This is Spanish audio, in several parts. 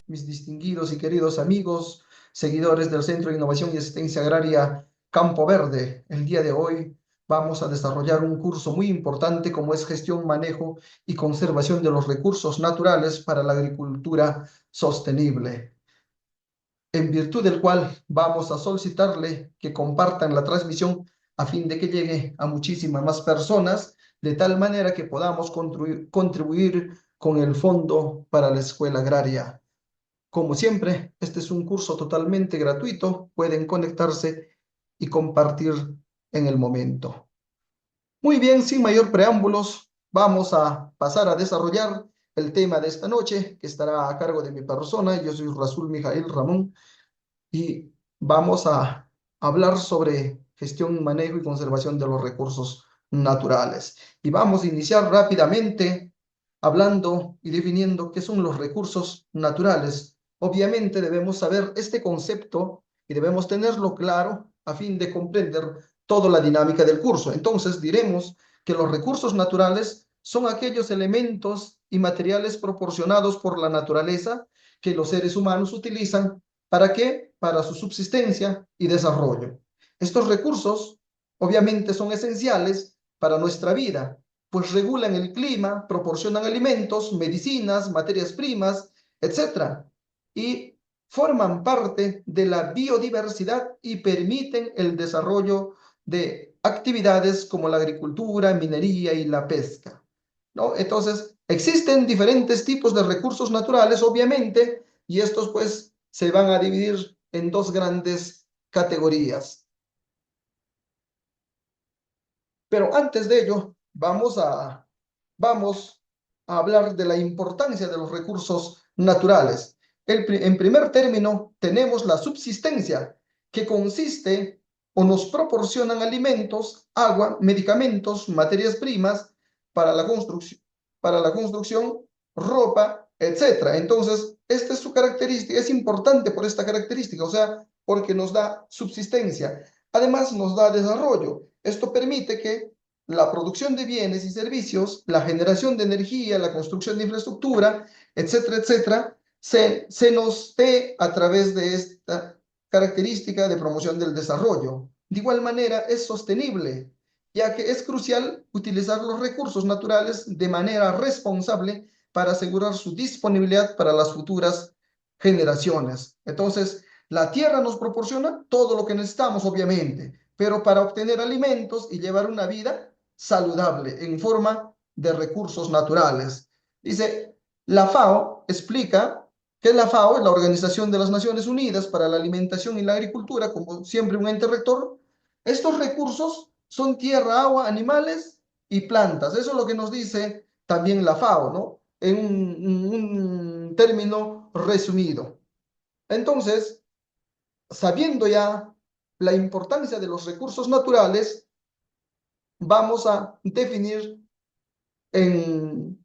Mis distinguidos y queridos amigos, seguidores del Centro de Innovación y Asistencia Agraria Campo Verde. El día de hoy vamos a desarrollar un curso muy importante como es Gestión, Manejo y Conservación de los Recursos Naturales para la Agricultura Sostenible, en virtud del cual vamos a solicitarle que compartan la transmisión a fin de que llegue a muchísimas más personas, de tal manera que podamos contribuir con el Fondo para la Escuela Agraria. Como siempre, este es un curso totalmente gratuito. Pueden conectarse y compartir en el momento. Muy bien, sin mayor preámbulos, vamos a pasar a desarrollar el tema de esta noche, que estará a cargo de mi persona. Yo soy Rasul Mijail Ramón y vamos a hablar sobre gestión, manejo y conservación de los recursos naturales. Y vamos a iniciar rápidamente hablando y definiendo qué son los recursos naturales. Obviamente debemos saber este concepto y debemos tenerlo claro a fin de comprender toda la dinámica del curso. Entonces diremos que los recursos naturales son aquellos elementos y materiales proporcionados por la naturaleza que los seres humanos utilizan. ¿Para qué? Para su subsistencia y desarrollo. Estos recursos obviamente son esenciales para nuestra vida, pues regulan el clima, proporcionan alimentos, medicinas, materias primas, etc. Y forman parte de la biodiversidad y permiten el desarrollo de actividades como la agricultura, minería y la pesca, ¿no? Entonces, existen diferentes tipos de recursos naturales, obviamente, y estos pues se van a dividir en dos grandes categorías. Pero antes de ello, vamos a hablar de la importancia de los recursos naturales. En primer término, tenemos la subsistencia, que consiste o nos proporcionan alimentos, agua, medicamentos, materias primas para la construcción, ropa, etc. Entonces, esta es su característica, es importante por esta característica, o sea, porque nos da subsistencia. Además, nos da desarrollo. Esto permite que la producción de bienes y servicios, la generación de energía, la construcción de infraestructura, etcétera, etcétera, se nos dé a través de esta característica de promoción del desarrollo. De igual manera, es sostenible, ya que es crucial utilizar los recursos naturales de manera responsable para asegurar su disponibilidad para las futuras generaciones. Entonces, la tierra nos proporciona todo lo que necesitamos, obviamente, pero para obtener alimentos y llevar una vida saludable en forma de recursos naturales. Dice, la FAO explica que la FAO es la Organización de las Naciones Unidas para la Alimentación y la Agricultura, como siempre un ente rector. Estos recursos son tierra, agua, animales y plantas. Eso es lo que nos dice también la FAO, ¿no? En un término resumido. Entonces, sabiendo ya la importancia de los recursos naturales, vamos a definir en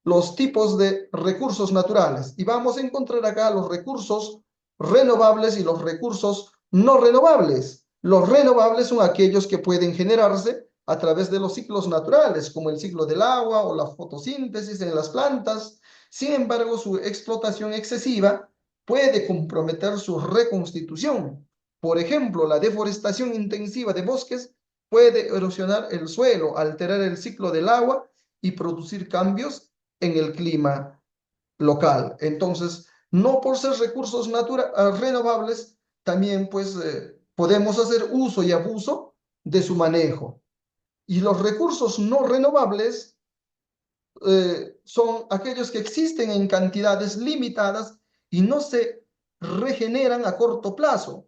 los tipos de recursos naturales y vamos a encontrar acá los recursos renovables y los recursos no renovables. Los renovables son aquellos que pueden generarse a través de los ciclos naturales, como el ciclo del agua o la fotosíntesis en las plantas. Sin embargo, su explotación excesiva puede comprometer su reconstitución. Por ejemplo, la deforestación intensiva de bosques puede erosionar el suelo, alterar el ciclo del agua y producir cambios en el clima local. Entonces, no por ser recursos renovables, también pues podemos hacer uso y abuso de su manejo. Y los recursos no renovables son aquellos que existen en cantidades limitadas y no se regeneran a corto plazo.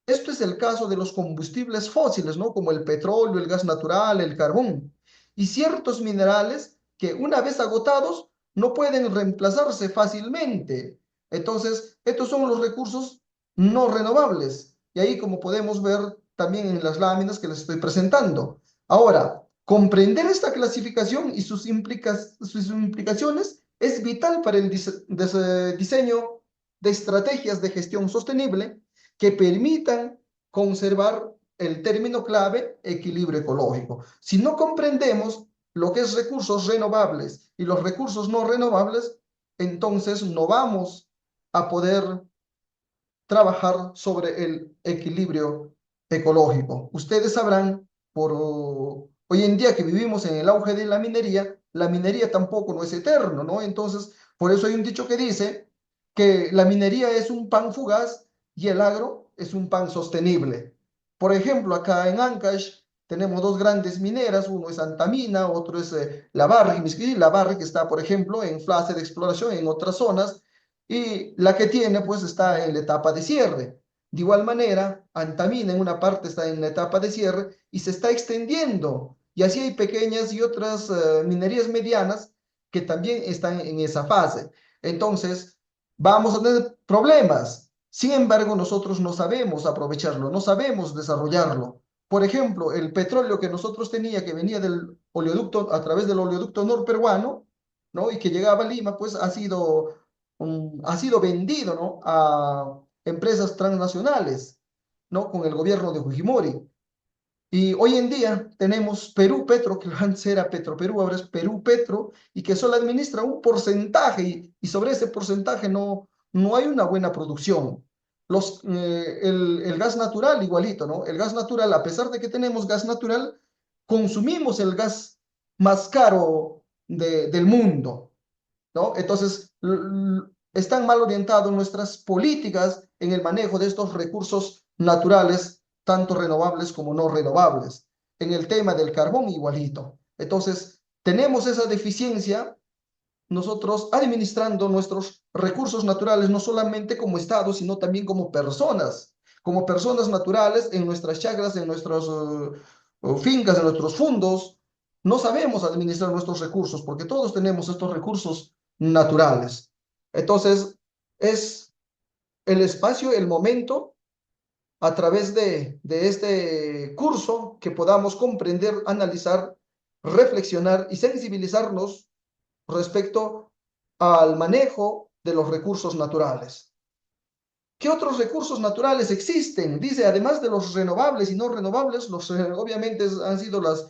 Esto es el caso de los combustibles fósiles, ¿no? Como el petróleo, el gas natural, el carbón, y ciertos minerales que una vez agotados no pueden reemplazarse fácilmente. Entonces, estos son los recursos no renovables. Y ahí, como podemos ver también en las láminas que les estoy presentando, Ahora, comprender esta clasificación y sus implicaciones es vital para el diseño de estrategias de gestión sostenible que permitan conservar el término clave equilibrio ecológico. Si no comprendemos lo que es recursos renovables y los recursos no renovables, entonces no vamos a poder trabajar sobre el equilibrio ecológico. Ustedes sabrán, hoy en día que vivimos en el auge de la minería tampoco no es eterno, ¿no? Entonces, por eso hay un dicho que dice que la minería es un pan fugaz y el agro es un pan sostenible. Por ejemplo, acá en Ancash tenemos dos grandes mineras, uno es Antamina, otro es La Barrick que está, por ejemplo, en fase de exploración en otras zonas, y la que tiene pues está en la etapa de cierre. De igual manera, Antamina en una parte está en la etapa de cierre y se está extendiendo. Y así hay pequeñas y otras minerías medianas que también están en esa fase. Entonces, vamos a tener problemas. Sin embargo, nosotros no sabemos aprovecharlo, no sabemos desarrollarlo. Por ejemplo, el petróleo que nosotros tenía, que venía del oleoducto, a través del oleoducto norperuano, ¿no? Y que llegaba a Lima, pues ha sido vendido, ¿no? A empresas transnacionales, ¿no? Con el gobierno de Fujimori. Y hoy en día tenemos Perú Petro, que antes era Petroperú, ahora es Perú Petro, y que solo administra un porcentaje, y sobre ese porcentaje no hay una buena producción. El gas natural igualito, ¿no? El gas natural, a pesar de que tenemos gas natural, consumimos el gas más caro del mundo, ¿no? Entonces, están mal orientadas nuestras políticas en el manejo de estos recursos naturales, tanto renovables como no renovables. En el tema del carbón, igualito. Entonces, tenemos esa deficiencia nosotros administrando nuestros recursos naturales, no solamente como Estado, sino también como personas naturales en nuestras chacras, en nuestras fincas, en nuestros fundos. No sabemos administrar nuestros recursos porque todos tenemos estos recursos naturales. Entonces, es el espacio, el momento, a través de este curso, que podamos comprender, analizar, reflexionar y sensibilizarnos respecto al manejo de los recursos naturales. ¿Qué otros recursos naturales existen? Dice, además de los renovables y no renovables, obviamente han sido las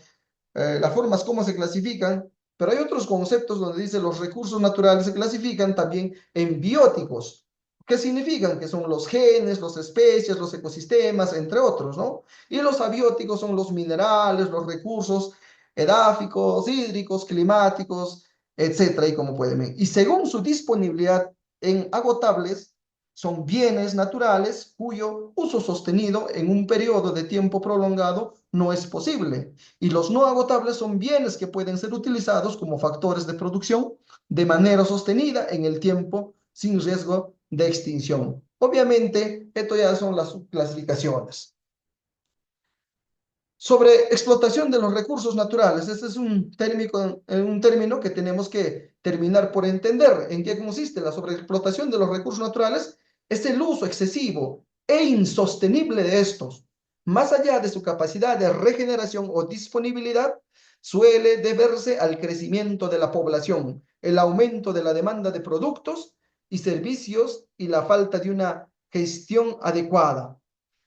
formas como se clasifican, pero hay otros conceptos donde dice los recursos naturales se clasifican también en bióticos. ¿Qué significan? Que son los genes, las especies, los ecosistemas, entre otros, ¿no? Y los abióticos son los minerales, los recursos edáficos, hídricos, climáticos, etcétera, y como pueden ver. Y según su disponibilidad en agotables, son bienes naturales cuyo uso sostenido en un periodo de tiempo prolongado no es posible. Y los no agotables son bienes que pueden ser utilizados como factores de producción de manera sostenida en el tiempo sin riesgo de extinción. Obviamente, esto ya son las subclasificaciones. Sobre explotación de los recursos naturales, este es un término que tenemos que terminar por entender. ¿En qué consiste la sobreexplotación de los recursos naturales? Es el uso excesivo e insostenible de estos. Más allá de su capacidad de regeneración o disponibilidad, suele deberse al crecimiento de la población, el aumento de la demanda de productos y servicios y la falta de una gestión adecuada.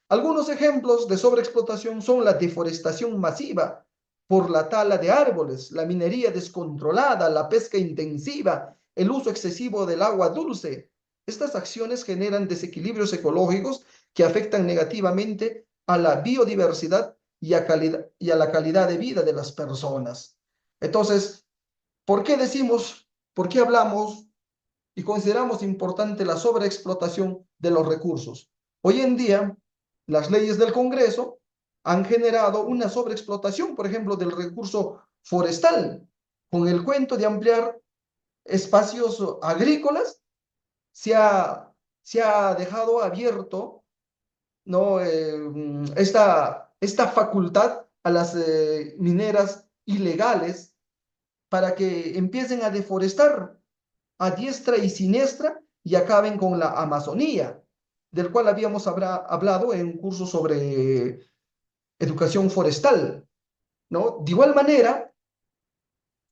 Algunos ejemplos de sobreexplotación son la deforestación masiva por la tala de árboles, la minería descontrolada, la pesca intensiva, el uso excesivo del agua dulce. Estas acciones generan desequilibrios ecológicos que afectan negativamente a la biodiversidad y a la calidad de vida de las personas. Entonces, ¿por qué decimos, por qué hablamos y consideramos importante la sobreexplotación de los recursos? Hoy en día, las leyes del Congreso han generado una sobreexplotación, por ejemplo, del recurso forestal, con el cuento de ampliar espacios agrícolas. Se ha, se ha dejado abierto, ¿no? Esta facultad a las mineras ilegales para que empiecen a deforestar a diestra y siniestra y acaben con la Amazonía, del cual habíamos hablado en un curso sobre educación forestal. ¿no? De igual manera,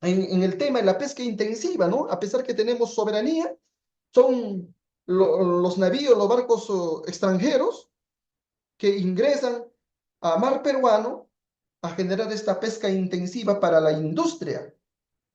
en el tema de la pesca intensiva, ¿no? A pesar que tenemos soberanía, son los navíos, los barcos extranjeros que ingresan a mar peruano a generar esta pesca intensiva para la industria,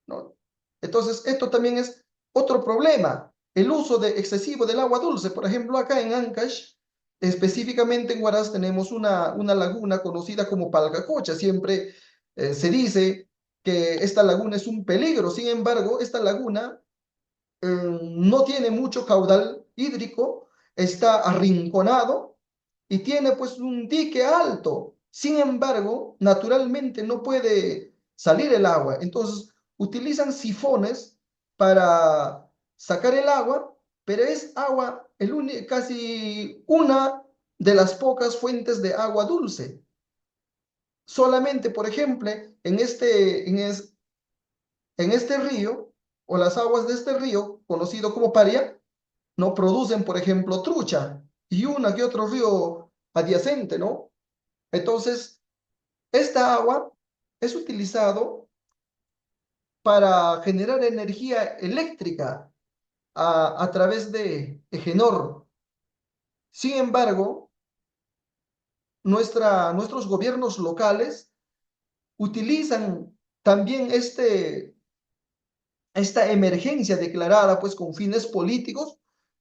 ¿no? Entonces, esto también es otro problema, el uso excesivo del agua dulce. Por ejemplo, acá en Ancash, específicamente en Huaraz, tenemos una laguna conocida como Palcacocha. Siempre se dice que esta laguna es un peligro. Sin embargo, esta laguna no tiene mucho caudal hídrico, está arrinconado y tiene pues un dique alto. Sin embargo, naturalmente no puede salir el agua. Entonces, utilizan sifones para sacar el agua, pero es agua, casi una de las pocas fuentes de agua dulce. Solamente, por ejemplo, en este río, o las aguas de este río, conocido como Paria, no producen, por ejemplo, trucha y una que otro río adyacente, ¿no? Entonces, esta agua es utilizado para generar energía eléctrica a través de Egenor. Sin embargo, nuestros gobiernos locales utilizan también esta emergencia declarada pues con fines políticos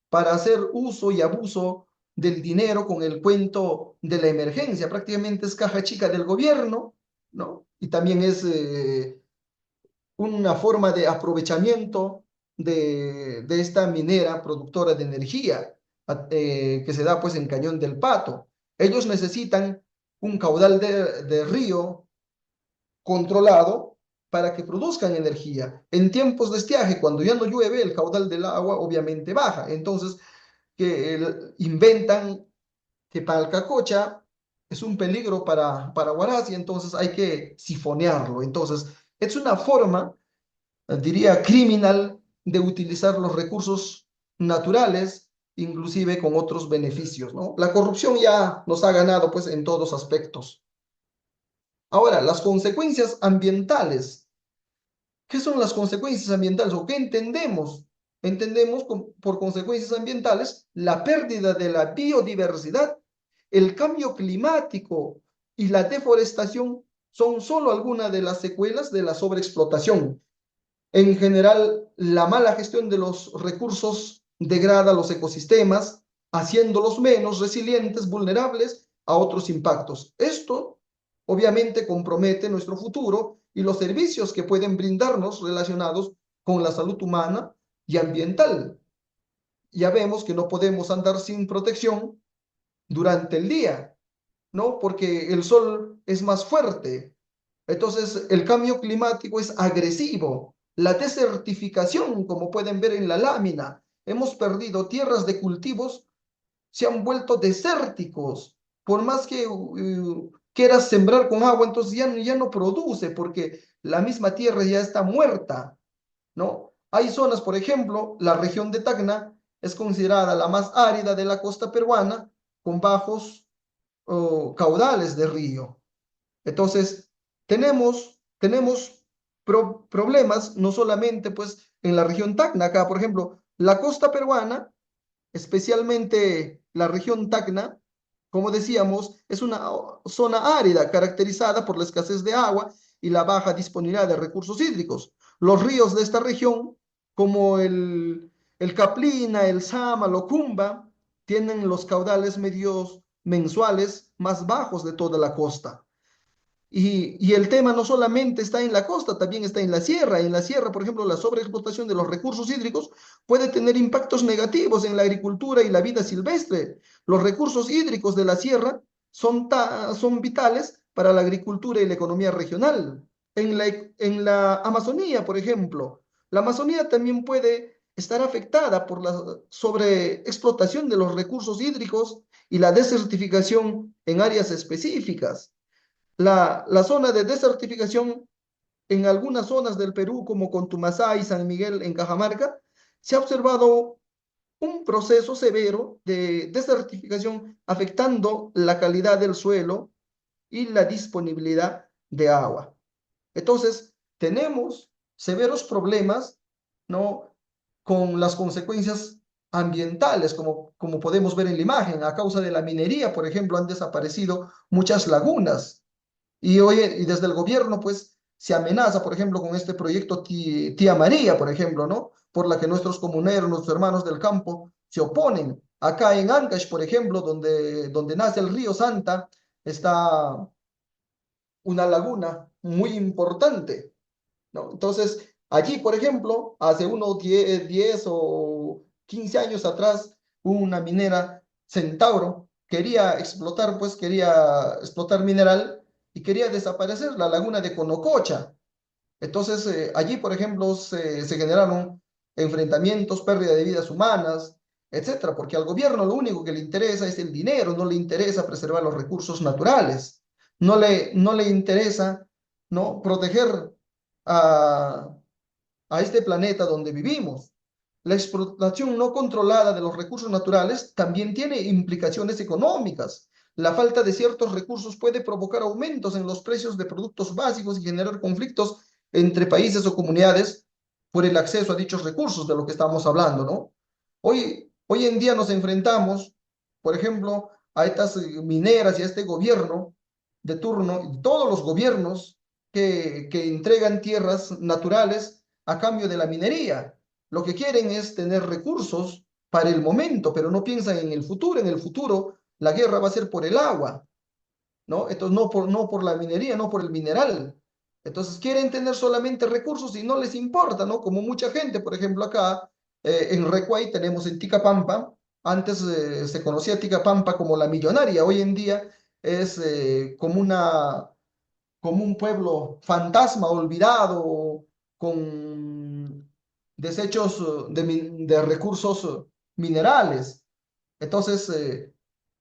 para hacer uso y abuso del dinero con el cuento de la emergencia. Prácticamente es caja chica del gobierno, ¿no? Y también es una forma de aprovechamiento de esta minera productora de energía que se da pues en Cañón del Pato. Ellos necesitan un caudal de río controlado para que produzcan energía. En tiempos de estiaje, cuando ya no llueve, el caudal del agua obviamente baja. Entonces, inventan que Palcacocha es un peligro para Huaraz y entonces hay que sifonearlo. Entonces, es una forma, diría, criminal de utilizar los recursos naturales, inclusive con otros beneficios, ¿no? La corrupción ya nos ha ganado, pues, en todos aspectos. Ahora, las consecuencias ambientales. ¿Qué son las consecuencias ambientales o qué entendemos? Entendemos por consecuencias ambientales la pérdida de la biodiversidad, el cambio climático y la deforestación son solo algunas de las secuelas de la sobreexplotación. En general, la mala gestión de los recursos degrada los ecosistemas, haciéndolos menos resilientes, vulnerables a otros impactos. Esto obviamente compromete nuestro futuro y los servicios que pueden brindarnos relacionados con la salud humana y ambiental. Ya vemos que no podemos andar sin protección durante el día, ¿no? Porque el sol es más fuerte. Entonces, el cambio climático es agresivo. La desertificación, como pueden ver en la lámina, hemos perdido tierras de cultivos, se han vuelto desérticos. Por más que quieras sembrar con agua, entonces ya no produce porque la misma tierra ya está muerta, ¿no? Hay zonas, por ejemplo, la región de Tacna es considerada la más árida de la costa peruana, con bajos caudales de río. Entonces, tenemos problemas no solamente pues en la región Tacna, acá por ejemplo, la costa peruana, especialmente la región Tacna, como decíamos, es una zona árida caracterizada por la escasez de agua y la baja disponibilidad de recursos hídricos. Los ríos de esta región, como el Caplina, el Sama, el Ocumba, tienen los caudales medios mensuales más bajos de toda la costa. Y el tema no solamente está en la costa, también está en la sierra. En la sierra, por ejemplo, la sobreexplotación de los recursos hídricos puede tener impactos negativos en la agricultura y la vida silvestre. Los recursos hídricos de la sierra son vitales para la agricultura y la economía regional. En la Amazonía, por ejemplo, la Amazonía también puede estar afectada por la sobreexplotación de los recursos hídricos y la desertificación en áreas específicas. La zona de desertificación en algunas zonas del Perú, como Contumasá y San Miguel en Cajamarca, se ha observado un proceso severo de desertificación afectando la calidad del suelo y la disponibilidad de agua. Entonces, tenemos severos problemas, ¿no? Con las consecuencias ambientales, como podemos ver en la imagen. A causa de la minería, por ejemplo, han desaparecido muchas lagunas. Y desde el gobierno, pues, se amenaza, por ejemplo, con este proyecto Tía María, por ejemplo, ¿no? Por la que nuestros comuneros, nuestros hermanos del campo, se oponen. Acá en Ancash, por ejemplo, donde nace el río Santa, está una laguna muy importante, ¿no? Entonces, allí, por ejemplo, hace unos 10 o 15 años atrás, una minera, Centauro, quería explotar mineral y quería desaparecer la laguna de Conococha. Entonces, allí, por ejemplo, se generaron enfrentamientos, pérdida de vidas humanas, etcétera, porque al gobierno lo único que le interesa es el dinero, no le interesa preservar los recursos naturales, no le interesa, ¿no? Proteger a, a este planeta donde vivimos. La explotación no controlada de los recursos naturales también tiene implicaciones económicas. La falta de ciertos recursos puede provocar aumentos en los precios de productos básicos y generar conflictos entre países o comunidades por el acceso a dichos recursos de lo que estamos hablando, ¿no? Hoy en día nos enfrentamos, por ejemplo, a estas mineras y a este gobierno de turno, y todos los gobiernos que entregan tierras naturales a cambio de la minería. Lo que quieren es tener recursos para el momento, pero no piensan en el futuro. En el futuro la guerra va a ser por el agua, ¿no? Entonces no por la minería, no por el mineral. Entonces quieren tener solamente recursos y no les importa, ¿no? Como mucha gente, por ejemplo, acá en Recuay tenemos en Ticapampa, antes se conocía Ticapampa como la millonaria, hoy en día es como un pueblo fantasma, olvidado, con desechos de recursos minerales. Entonces,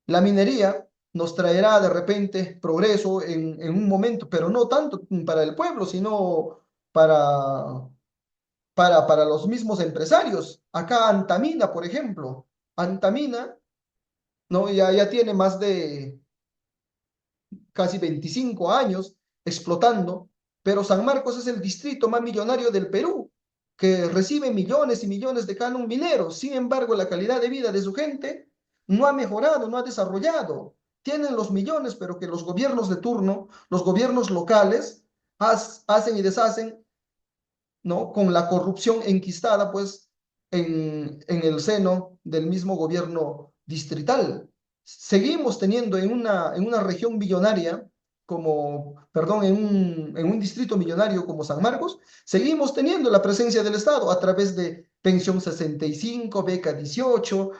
la minería nos traerá de repente progreso en un momento, pero no tanto para el pueblo, sino para, para los mismos empresarios. Acá Antamina, por ejemplo, Antamina, ¿no? Ya tiene más de casi 25 años explotando, pero San Marcos es el distrito más millonario del Perú, que recibe millones y millones de canon mineros. Sin embargo, la calidad de vida de su gente no ha mejorado, no ha desarrollado. Tienen los millones, pero que los gobiernos de turno, los gobiernos locales, hacen y deshacen, ¿no? Con la corrupción enquistada, pues, en el seno del mismo gobierno distrital. Seguimos teniendo en una región millonaria, perdón, en un distrito millonario como San Marcos, seguimos teniendo la presencia del Estado a través de Pensión 65, Beca 18,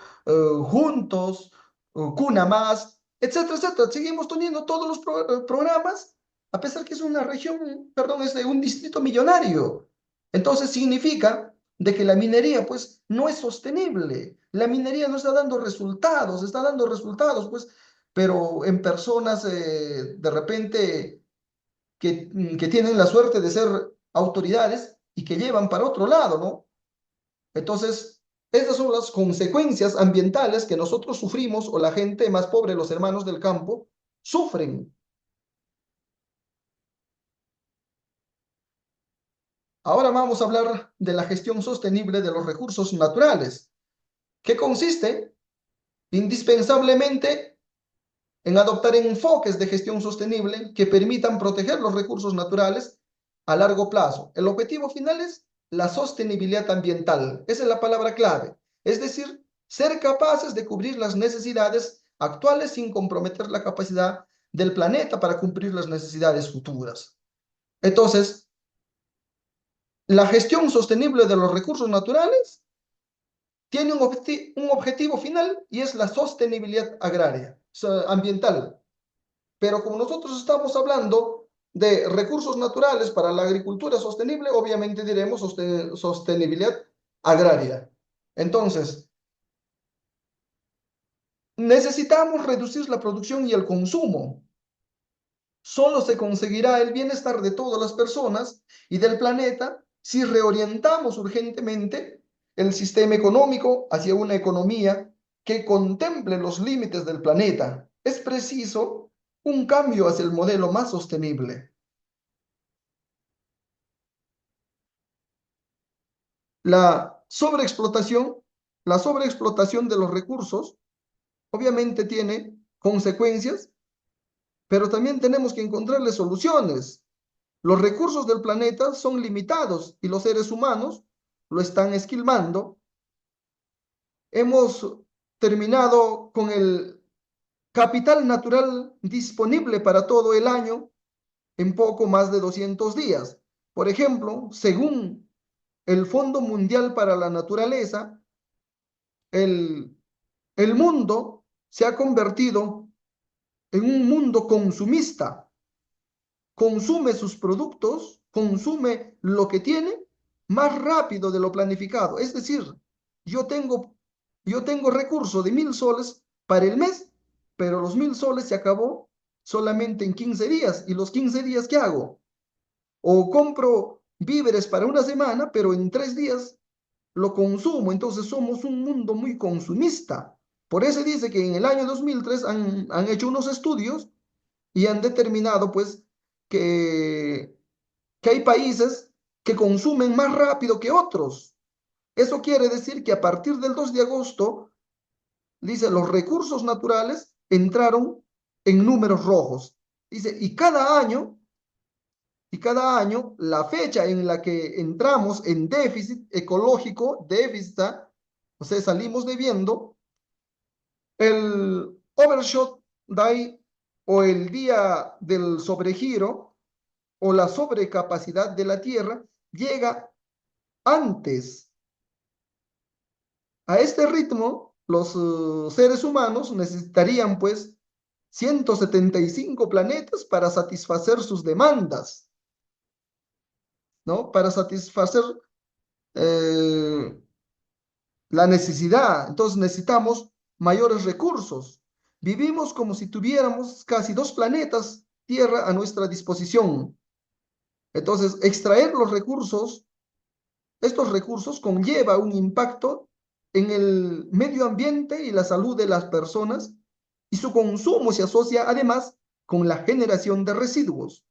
Juntos, Cuna Más, etcétera, etcétera. Seguimos teniendo todos los programas, a pesar que es una región, perdón, es de un distrito millonario. Entonces significa de que la minería pues no es sostenible. La minería no está dando resultados pues, pero en personas de repente que tienen la suerte de ser autoridades y que llevan para otro lado, ¿no? Entonces, esas son las consecuencias ambientales que nosotros sufrimos o la gente más pobre, los hermanos del campo, sufren. Ahora vamos a hablar de la gestión sostenible de los recursos naturales, que consiste indispensablemente en adoptar enfoques de gestión sostenible que permitan proteger los recursos naturales a largo plazo. El objetivo final es la sostenibilidad ambiental. Esa es la palabra clave. Es decir, ser capaces de cubrir las necesidades actuales sin comprometer la capacidad del planeta para cumplir las necesidades futuras. Entonces, la gestión sostenible de los recursos naturales tiene un objetivo final y es la sostenibilidad agraria, ambiental. Pero como nosotros estamos hablando de recursos naturales para la agricultura sostenible, obviamente diremos sostenibilidad agraria. Entonces, necesitamos reducir la producción y el consumo. Solo se conseguirá el bienestar de todas las personas y del planeta si reorientamos urgentemente el sistema económico hacia una economía que contemple los límites del planeta. Es preciso un cambio hacia el modelo más sostenible. La sobreexplotación, la sobreexplotación de los recursos obviamente tiene consecuencias, pero también tenemos que encontrarle soluciones. Los recursos del planeta son limitados y los seres humanos lo están esquilmando. Hemos terminado con el capital natural disponible para todo el año en poco más de 200 días. Por ejemplo, según el Fondo Mundial para la Naturaleza, el, el mundo se ha convertido en un mundo consumista. Consume sus productos, consume lo que tiene más rápido de lo planificado. Es decir, yo tengo, yo tengo recurso de 1.000 soles para el mes, pero los 1.000 soles se acabó solamente en 15 días. ¿Y los 15 días qué hago? O compro víveres para una semana, pero en 3 días lo consumo. Entonces somos un mundo muy consumista. Por eso dice que en el año 2003 han hecho unos estudios y han determinado pues que, que hay países que consumen más rápido que otros. Eso quiere decir que a partir del 2 de agosto, dice, los recursos naturales entraron en números rojos. Dice, y cada año la fecha en la que entramos en déficit ecológico, déficit, o sea, salimos debiendo, el overshot day o el día del sobregiro o la sobrecapacidad de la Tierra llega antes. A este ritmo, los seres humanos necesitarían pues 175 planetas para satisfacer sus demandas, ¿no? Para satisfacer eh, la necesidad. Entonces necesitamos mayores recursos. Vivimos como si tuviéramos casi 2 planetas Tierra a nuestra disposición. Entonces, extraer estos recursos conlleva un impacto en el medio ambiente y la salud de las personas y su consumo se asocia además con la generación de residuos.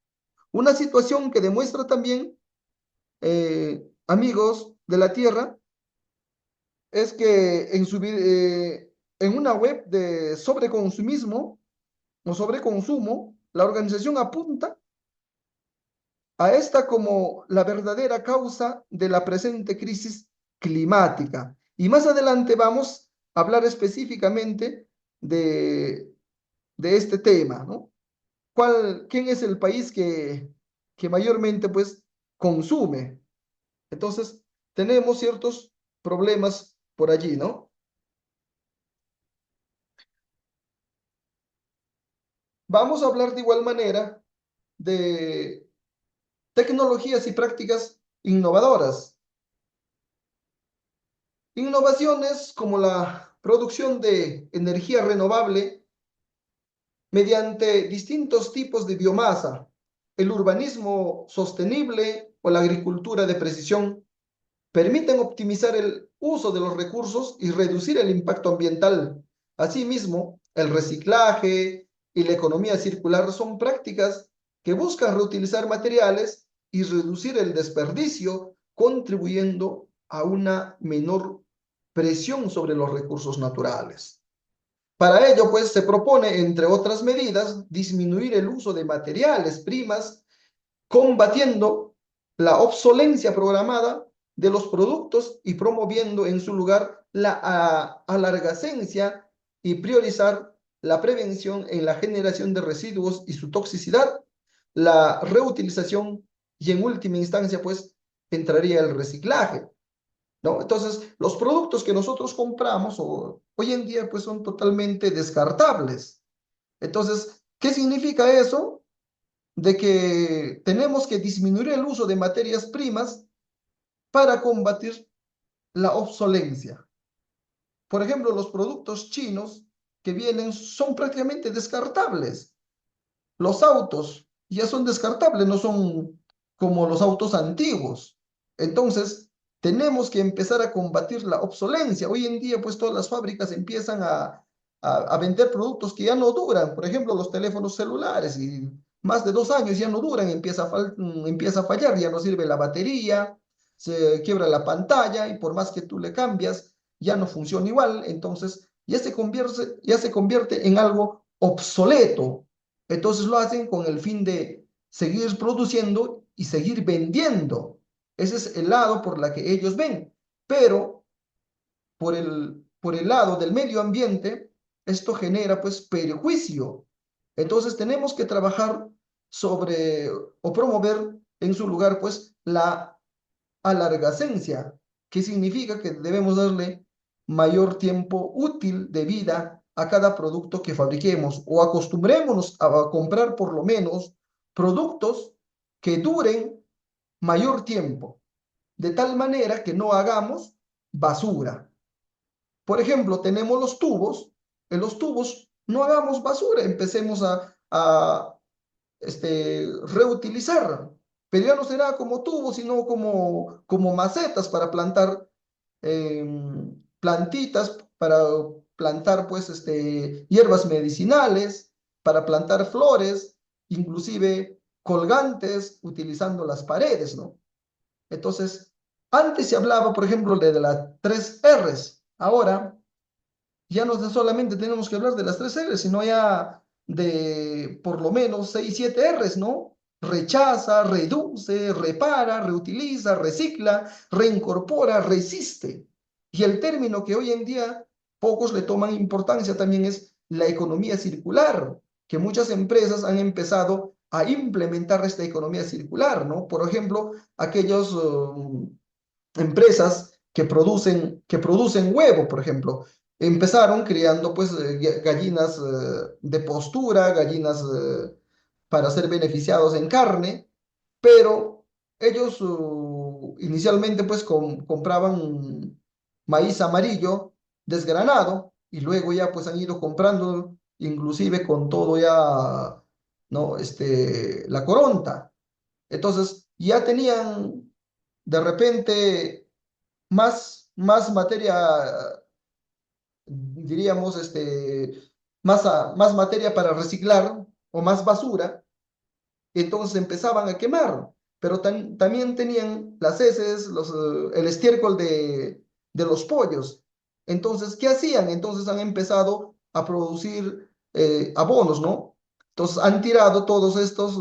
Una situación que demuestra también, amigos de la Tierra, es que en una web de sobreconsumismo o sobreconsumo, la organización apunta a esta como la verdadera causa de la presente crisis climática. Y más adelante vamos a hablar específicamente de este tema, ¿no? ¿Quién es el país que mayormente pues consume? Entonces, tenemos ciertos problemas por allí, ¿no? Vamos a hablar de igual manera de tecnologías y prácticas innovadoras. Innovaciones como la producción de energía renovable mediante distintos tipos de biomasa, el urbanismo sostenible o la agricultura de precisión permiten optimizar el uso de los recursos y reducir el impacto ambiental. Asimismo, el reciclaje y la economía circular son prácticas que buscan reutilizar materiales y reducir el desperdicio, contribuyendo a una menor presión sobre los recursos naturales. Para ello, pues, se propone, entre otras medidas, disminuir el uso de materiales primas, combatiendo la obsolencia programada de los productos y promoviendo en su lugar la alargacencia y priorizar la prevención en la generación de residuos y su toxicidad, la reutilización y en última instancia, pues, entraría el reciclaje, ¿no? Entonces, los productos que nosotros compramos hoy en día, pues, son totalmente descartables. Entonces, ¿qué significa eso? De que tenemos que disminuir el uso de materias primas para combatir la obsolencia. Por ejemplo, los productos chinos que vienen son prácticamente descartables. Los autos ya son descartables, no son como los autos antiguos. Entonces, tenemos que empezar a combatir la obsolencia. Hoy en día, pues todas las fábricas empiezan a vender productos que ya no duran. Por ejemplo, los teléfonos celulares y más de 2 años ya no duran, empieza a fallar, ya no sirve la batería. se quiebra la pantalla y por más que tú le cambias, ya no funciona igual, entonces ya se convierte en algo obsoleto. Entonces lo hacen con el fin de seguir produciendo y seguir vendiendo. Ese es el lado por la que ellos ven. Pero por el lado del medio ambiente, esto genera pues perjuicio. Entonces tenemos que trabajar sobre o promover en su lugar pues la alargacencia, que significa que debemos darle mayor tiempo útil de vida a cada producto que fabriquemos o acostumbrémonos a comprar por lo menos productos que duren mayor tiempo, de tal manera que no hagamos basura. Por ejemplo, tenemos los tubos, en los tubos no hagamos basura, empecemos a reutilizar, pero ya no será como tubos, sino como macetas para plantar eh, plantitas, para plantar pues hierbas medicinales, para plantar flores, inclusive colgantes utilizando las paredes, ¿no? Entonces, antes se hablaba, por ejemplo, de las tres R's. Ahora ya no solamente tenemos que hablar de las tres R's, sino ya de por lo menos seis, siete R's, ¿no? Rechaza, reduce, repara, reutiliza, recicla, reincorpora, resiste. Y el término que hoy en día pocos le toman importancia también es la economía circular, que muchas empresas han empezado a implementar esta economía circular, ¿no? Por ejemplo, aquellos empresas que producen huevo, por ejemplo. Empezaron criando pues gallinas de postura, gallinas para ser beneficiados en carne, pero ellos inicialmente pues compraban maíz amarillo desgranado y luego ya pues han ido comprando inclusive con todo ya, ¿no? La coronta. Entonces ya tenían de repente más materia, diríamos, más materia para reciclar o más basura, entonces empezaban a quemar, pero también tenían las heces, el estiércol de los pollos. Entonces, ¿qué hacían? Entonces han empezado a producir abonos, ¿no? Entonces han tirado todos estos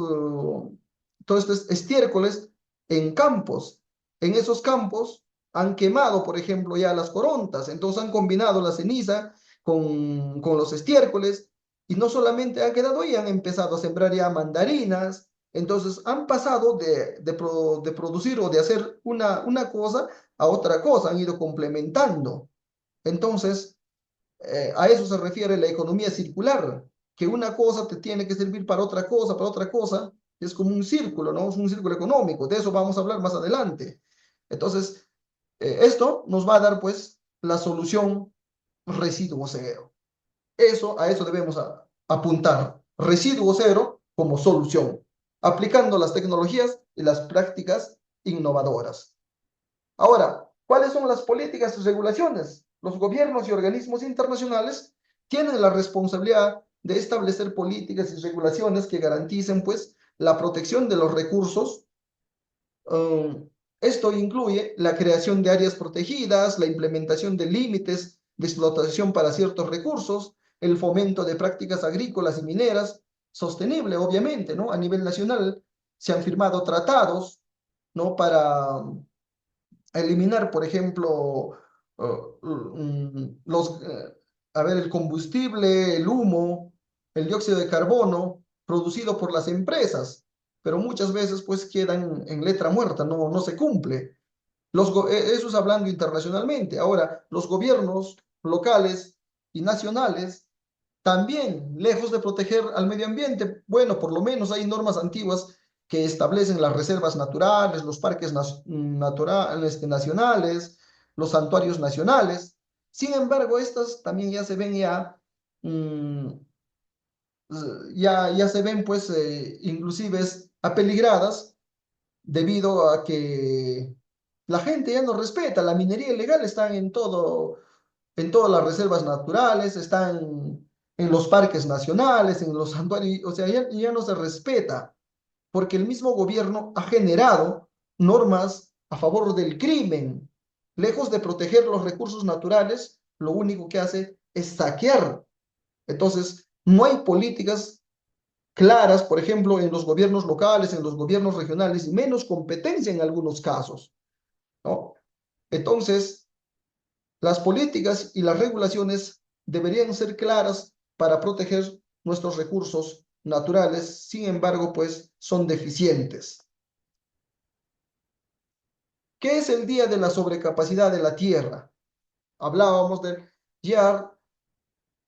estiércoles en campos. En esos campos han quemado, por ejemplo, ya las corontas, entonces han combinado la ceniza con los estiércoles y no solamente han quedado ahí, han empezado a sembrar ya mandarinas, entonces han pasado de producir o de hacer una cosa a otra cosa, han ido complementando. Entonces, a eso se refiere la economía circular, que una cosa te tiene que servir para otra cosa, es como un círculo, ¿no? Es un círculo económico, de eso vamos a hablar más adelante. Entonces, esto nos va a dar pues la solución residuo cero. A eso debemos apuntar. Residuo cero como solución, aplicando las tecnologías y las prácticas innovadoras. Ahora, ¿cuáles son las políticas y regulaciones? Los gobiernos y organismos internacionales tienen la responsabilidad de establecer políticas y regulaciones que garanticen, pues, la protección de los recursos. Um, Esto incluye la creación de áreas protegidas, la implementación de límites de explotación para ciertos recursos, el fomento de prácticas agrícolas y mineras, sostenible, obviamente, ¿no? A nivel nacional se han firmado tratados, ¿no? Para eliminar, por ejemplo, el combustible, el humo, el dióxido de carbono producido por las empresas, pero muchas veces pues quedan en letra muerta, no se cumple. Eso es hablando internacionalmente. Ahora, los gobiernos locales y nacionales también, lejos de proteger al medio ambiente, bueno, por lo menos hay normas antiguas que establecen las reservas naturales, los parques naturales, nacionales, los santuarios nacionales. Sin embargo, estas también ya se ven mm, ya se ven pues inclusive apeligradas debido a que la gente ya no respeta, la minería ilegal está en todas las reservas naturales, están en los parques nacionales, en los santuarios, o sea, ya no se respeta, porque el mismo gobierno ha generado normas a favor del crimen. Lejos de proteger los recursos naturales, lo único que hace es saquear. Entonces, no hay políticas claras, por ejemplo, en los gobiernos locales, en los gobiernos regionales, y menos competencia en algunos casos, ¿no? Entonces, las políticas y las regulaciones deberían ser claras para proteger nuestros recursos naturales, sin embargo, pues son deficientes. ¿Qué es el Día de la Sobrecapacidad de la Tierra? Hablábamos del Jahr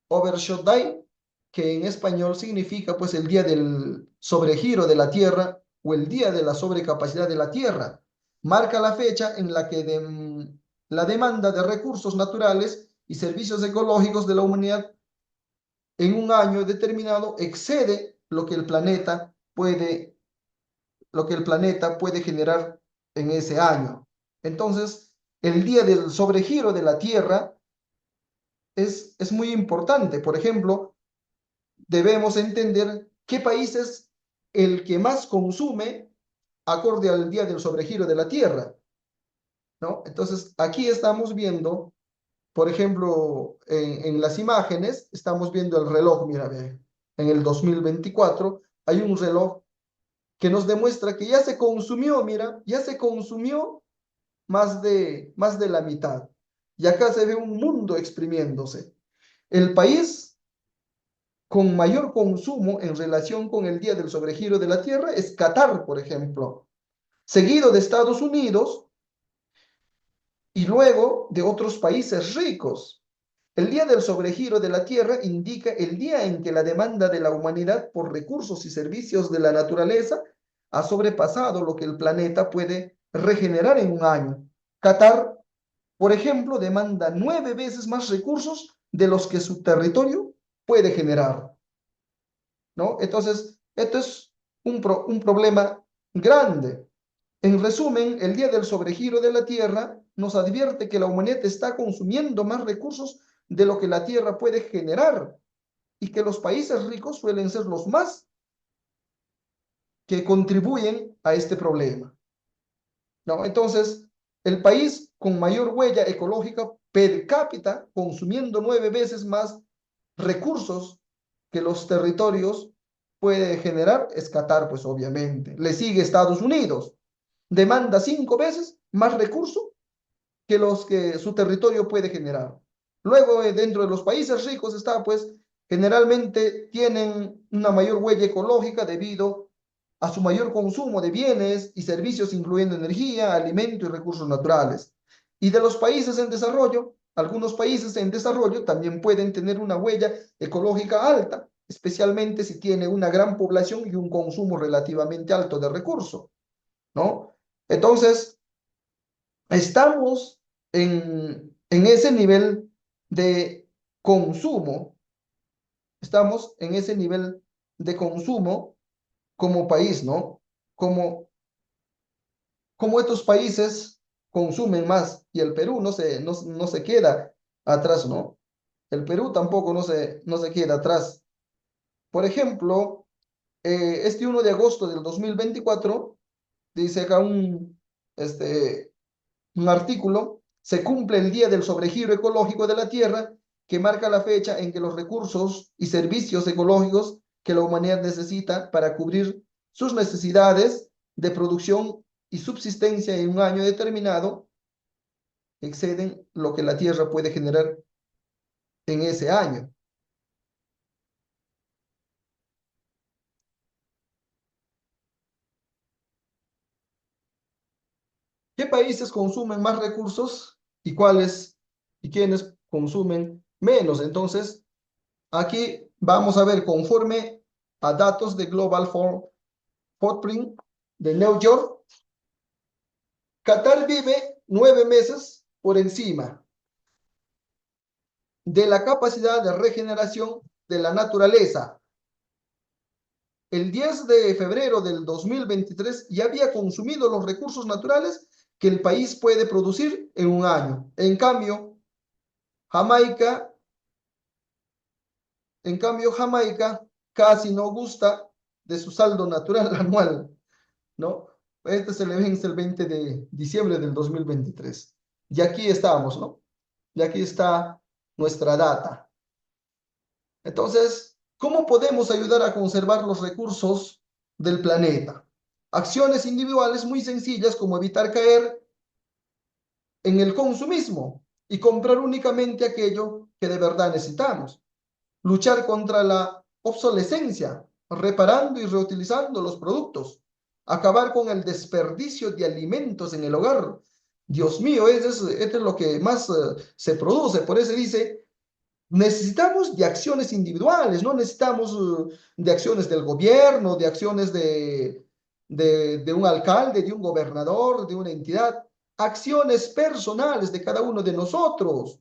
Overshoot-Day, que en español significa pues el día del sobregiro de la Tierra o el día de la sobrecapacidad de la Tierra. Marca la fecha en la que la demanda de recursos naturales y servicios ecológicos de la humanidad en un año determinado excede lo que el planeta puede generar en ese año. Entonces, el día del sobregiro de la Tierra es muy importante. Por ejemplo, debemos entender qué país es el que más consume acorde al día del sobregiro de la Tierra, ¿no? Entonces, aquí estamos viendo, por ejemplo, en las imágenes, estamos viendo el reloj, mira, ve, en el 2024 hay un reloj que nos demuestra que ya se consumió, mira, ya se consumió más de la mitad. Y acá se ve un mundo exprimiéndose. El país con mayor consumo en relación con el día del sobregiro de la Tierra es Qatar, por ejemplo, seguido de Estados Unidos y luego de otros países ricos. El día del sobregiro de la Tierra indica el día en que la demanda de la humanidad por recursos y servicios de la naturaleza ha sobrepasado lo que el planeta puede regenerar en un año. Qatar, por ejemplo, demanda 9 veces más recursos de los que su territorio puede generar, ¿no? Entonces, esto es un problema grande. En resumen, el día del sobregiro de la Tierra nos advierte que la humanidad está consumiendo más recursos de lo que la Tierra puede generar y que los países ricos suelen ser los más que contribuyen a este problema, ¿no? Entonces, el país con mayor huella ecológica per cápita, consumiendo 9 veces más recursos que los territorios puede generar, es Qatar, pues obviamente. Le sigue Estados Unidos, demanda 5 veces más recursos que los que su territorio puede generar. Luego, dentro de los países ricos está, pues, generalmente tienen una mayor huella ecológica debido a su mayor consumo de bienes y servicios, incluyendo energía, alimento y recursos naturales. Y de los países en desarrollo, algunos países en desarrollo también pueden tener una huella ecológica alta, especialmente si tiene una gran población y un consumo relativamente alto de recursos, ¿no? Entonces, estamos en ese nivel de consumo, estamos en ese nivel de consumo como país, ¿no? Como, como estos países consumen más y el Perú no se queda atrás, ¿no? El Perú tampoco no se queda atrás. Por ejemplo, este 1 de agosto del 2024 dice acá un artículo, se cumple el día del sobregiro ecológico de la Tierra, que marca la fecha en que los recursos y servicios ecológicos que la humanidad necesita para cubrir sus necesidades de producción y subsistencia en un año determinado exceden lo que la Tierra puede generar en ese año. ¿Qué países consumen más recursos y cuáles y quiénes consumen menos? Entonces, aquí vamos a ver conforme a datos de Global Footprint de New York, Qatar vive 9 meses por encima de la capacidad de regeneración de la naturaleza. El 10 de febrero del 2023 ya había consumido los recursos naturales que el país puede producir en un año. Jamaica, Jamaica casi no gusta de su saldo natural anual, ¿no? Este se le vence el 20 de diciembre del 2023. Y aquí estamos, ¿no? Y aquí está nuestra data. Entonces, ¿cómo podemos ayudar a conservar los recursos del planeta? Acciones individuales muy sencillas como evitar caer en el consumismo y comprar únicamente aquello que de verdad necesitamos. Luchar contra la obsolescencia, reparando y reutilizando los productos. Acabar con el desperdicio de alimentos en el hogar. Dios mío, esto es lo que más se produce. Por eso dice, necesitamos de acciones individuales, no necesitamos de acciones del gobierno, de acciones de un alcalde, de un gobernador, de una entidad. Acciones personales de cada uno de nosotros,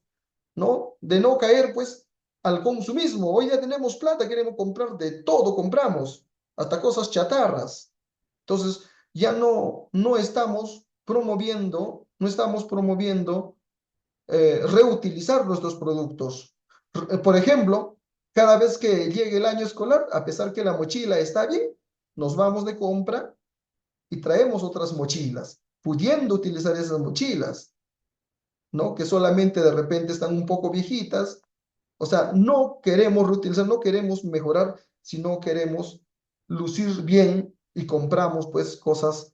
¿no? De no caer, pues, al consumismo. Hoy ya tenemos plata, queremos comprar de todo, compramos, hasta cosas chatarras. Entonces, ya no estamos promoviendo, reutilizar nuestros productos. Por ejemplo, cada vez que llegue el año escolar, a pesar que la mochila está bien, nos vamos de compra y traemos otras mochilas, pudiendo utilizar esas mochilas, ¿no? Que solamente de repente están un poco viejitas. O sea, no queremos reutilizar, no queremos mejorar, sino queremos lucir bien y compramos pues cosas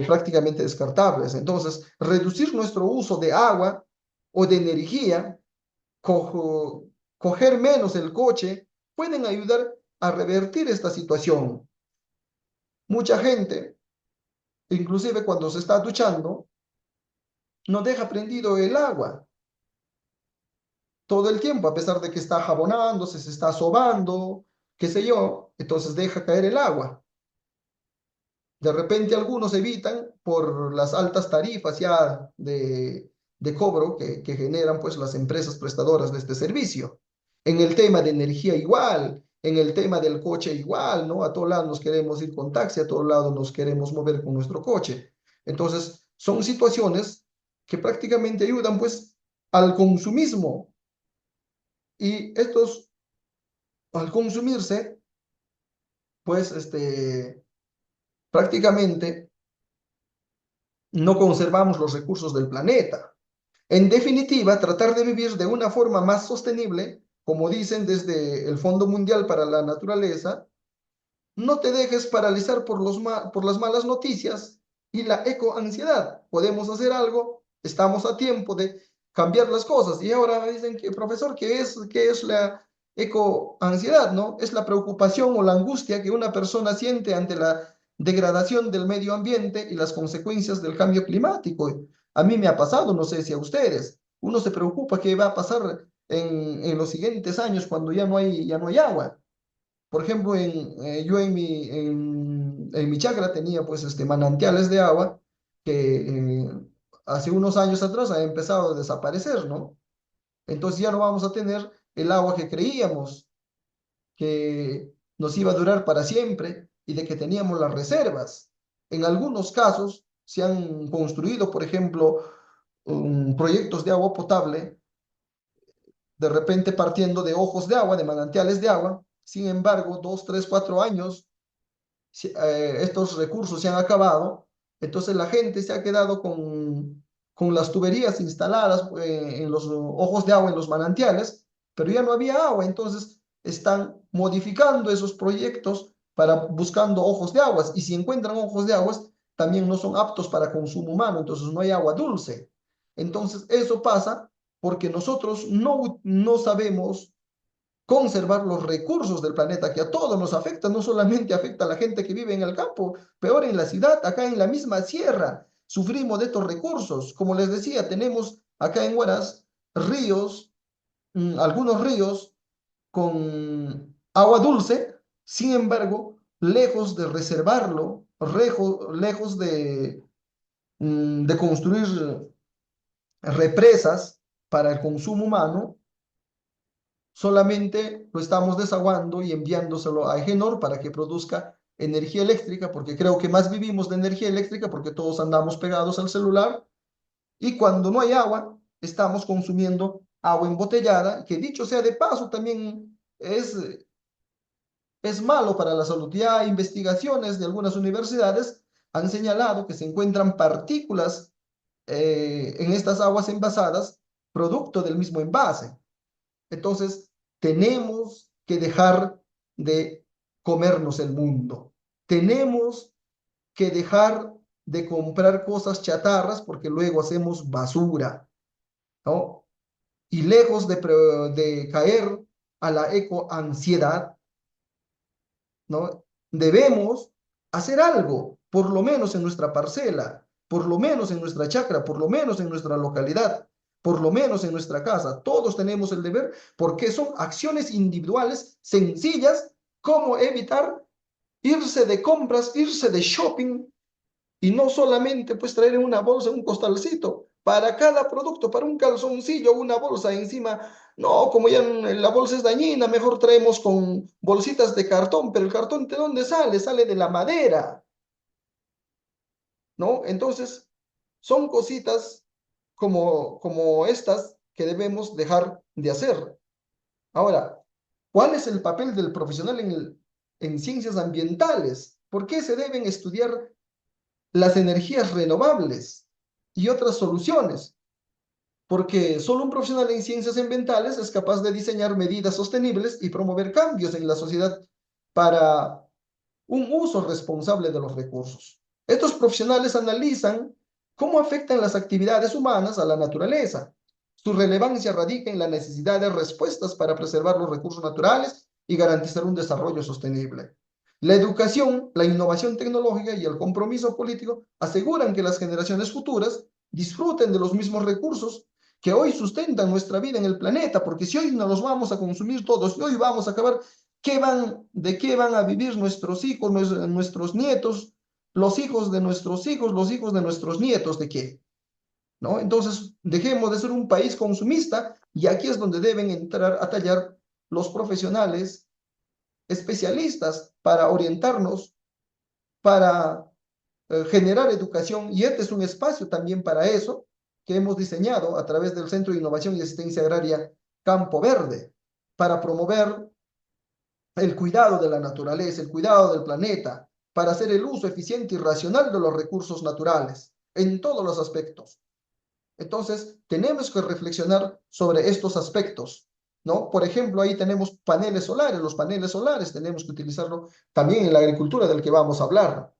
prácticamente descartables. Entonces, reducir nuestro uso de agua o de energía, coger menos el coche, pueden ayudar a revertir esta situación. Mucha gente, inclusive cuando se está duchando, no deja prendido el agua todo el tiempo, a pesar de que está jabonándose, se está sobando, qué sé yo, entonces deja caer el agua. De repente algunos evitan por las altas tarifas ya de cobro que generan pues las empresas prestadoras de este servicio. En el tema de energía igual, en el tema del coche igual, ¿no? A todos lados nos queremos ir con taxi, a todos lados nos queremos mover con nuestro coche. Entonces, son situaciones que prácticamente ayudan pues al consumismo y estos al consumirse pues prácticamente no conservamos los recursos del planeta. En definitiva, tratar de vivir de una forma más sostenible, como dicen desde el Fondo Mundial para la Naturaleza, no te dejes paralizar por las malas noticias y la ecoansiedad. Podemos hacer algo, estamos a tiempo de cambiar las cosas. Y ahora me dicen que, profesor, qué es la ecoansiedad? ¿No? Es la preocupación o la angustia que una persona siente ante la degradación del medio ambiente y las consecuencias del cambio climático. A mí me ha pasado, no sé si a ustedes. Uno se preocupa qué va a pasar en los siguientes años cuando ya no hay agua. Por ejemplo, yo en mi chacra tenía pues manantiales de agua que hace unos años atrás ha empezado a desaparecer, ¿no? Entonces ya no vamos a tener el agua que creíamos que nos iba a durar para siempre y de que teníamos las reservas. En algunos casos se han construido, por ejemplo, proyectos de agua potable, de repente partiendo de ojos de agua, de manantiales de agua. Sin embargo, 2, 3, 4 años estos recursos se han acabado, entonces la gente se ha quedado con las tuberías instaladas en los ojos de agua, en los manantiales, pero ya no había agua, entonces están modificando esos proyectos para buscando ojos de aguas, y si encuentran ojos de aguas, también no son aptos para consumo humano, entonces no hay agua dulce. Entonces eso pasa porque nosotros no sabemos conservar los recursos del planeta, que a todos nos afecta, no solamente afecta a la gente que vive en el campo, peor en la ciudad, acá en la misma sierra, sufrimos de estos recursos. Como les decía, tenemos acá en Huaraz ríos, algunos ríos con agua dulce, sin embargo, lejos de reservarlo, lejos de construir represas para el consumo humano, solamente lo estamos desaguando y enviándoselo a Egenor para que produzca energía eléctrica, porque creo que más vivimos de energía eléctrica porque todos andamos pegados al celular y cuando no hay agua, estamos consumiendo agua embotellada, que dicho sea de paso también es malo para la salud. Ya hay investigaciones de algunas universidades han señalado que se encuentran partículas en estas aguas envasadas, producto del mismo envase. Entonces, tenemos que dejar de comernos el mundo. Tenemos que dejar de comprar cosas chatarras porque luego hacemos basura, ¿no? Y lejos de caer a la ecoansiedad, ¿no? Debemos hacer algo, por lo menos en nuestra parcela, por lo menos en nuestra chacra, por lo menos en nuestra localidad, por lo menos en nuestra casa. Todos tenemos el deber porque son acciones individuales sencillas como evitar irse de compras, irse de shopping y no solamente pues traer en una bolsa un costalcito. Para cada producto, para un calzoncillo, una bolsa encima. No, como ya la bolsa es dañina, mejor traemos con bolsitas de cartón, pero el cartón ¿de dónde sale? Sale de la madera, ¿no? Entonces, son cositas como estas que debemos dejar de hacer. Ahora, ¿cuál es el papel del profesional en ciencias ambientales? ¿Por qué se deben estudiar las energías renovables y otras soluciones? Porque solo un profesional en ciencias ambientales es capaz de diseñar medidas sostenibles y promover cambios en la sociedad para un uso responsable de los recursos. Estos profesionales analizan cómo afectan las actividades humanas a la naturaleza. Su relevancia radica en la necesidad de respuestas para preservar los recursos naturales y garantizar un desarrollo sostenible. La educación, la innovación tecnológica y el compromiso político aseguran que las generaciones futuras disfruten de los mismos recursos que hoy sustentan nuestra vida en el planeta, porque si hoy no los vamos a consumir todos, si hoy vamos a acabar, ¿de qué van a vivir nuestros hijos, nuestros nietos, los hijos de nuestros hijos, los hijos de nuestros nietos? ¿De qué? ¿No? Entonces, dejemos de ser un país consumista y aquí es donde deben entrar a tallar los profesionales especialistas para orientarnos, para generar educación, y este es un espacio también para eso que hemos diseñado a través del Centro de Innovación y Asistencia Agraria Campo Verde, para promover el cuidado de la naturaleza, el cuidado del planeta, para hacer el uso eficiente y racional de los recursos naturales en todos los aspectos. Entonces, tenemos que reflexionar sobre estos aspectos, ¿no? Por ejemplo, ahí tenemos paneles solares. Los paneles solares tenemos que utilizarlo también en la agricultura del que vamos a hablar.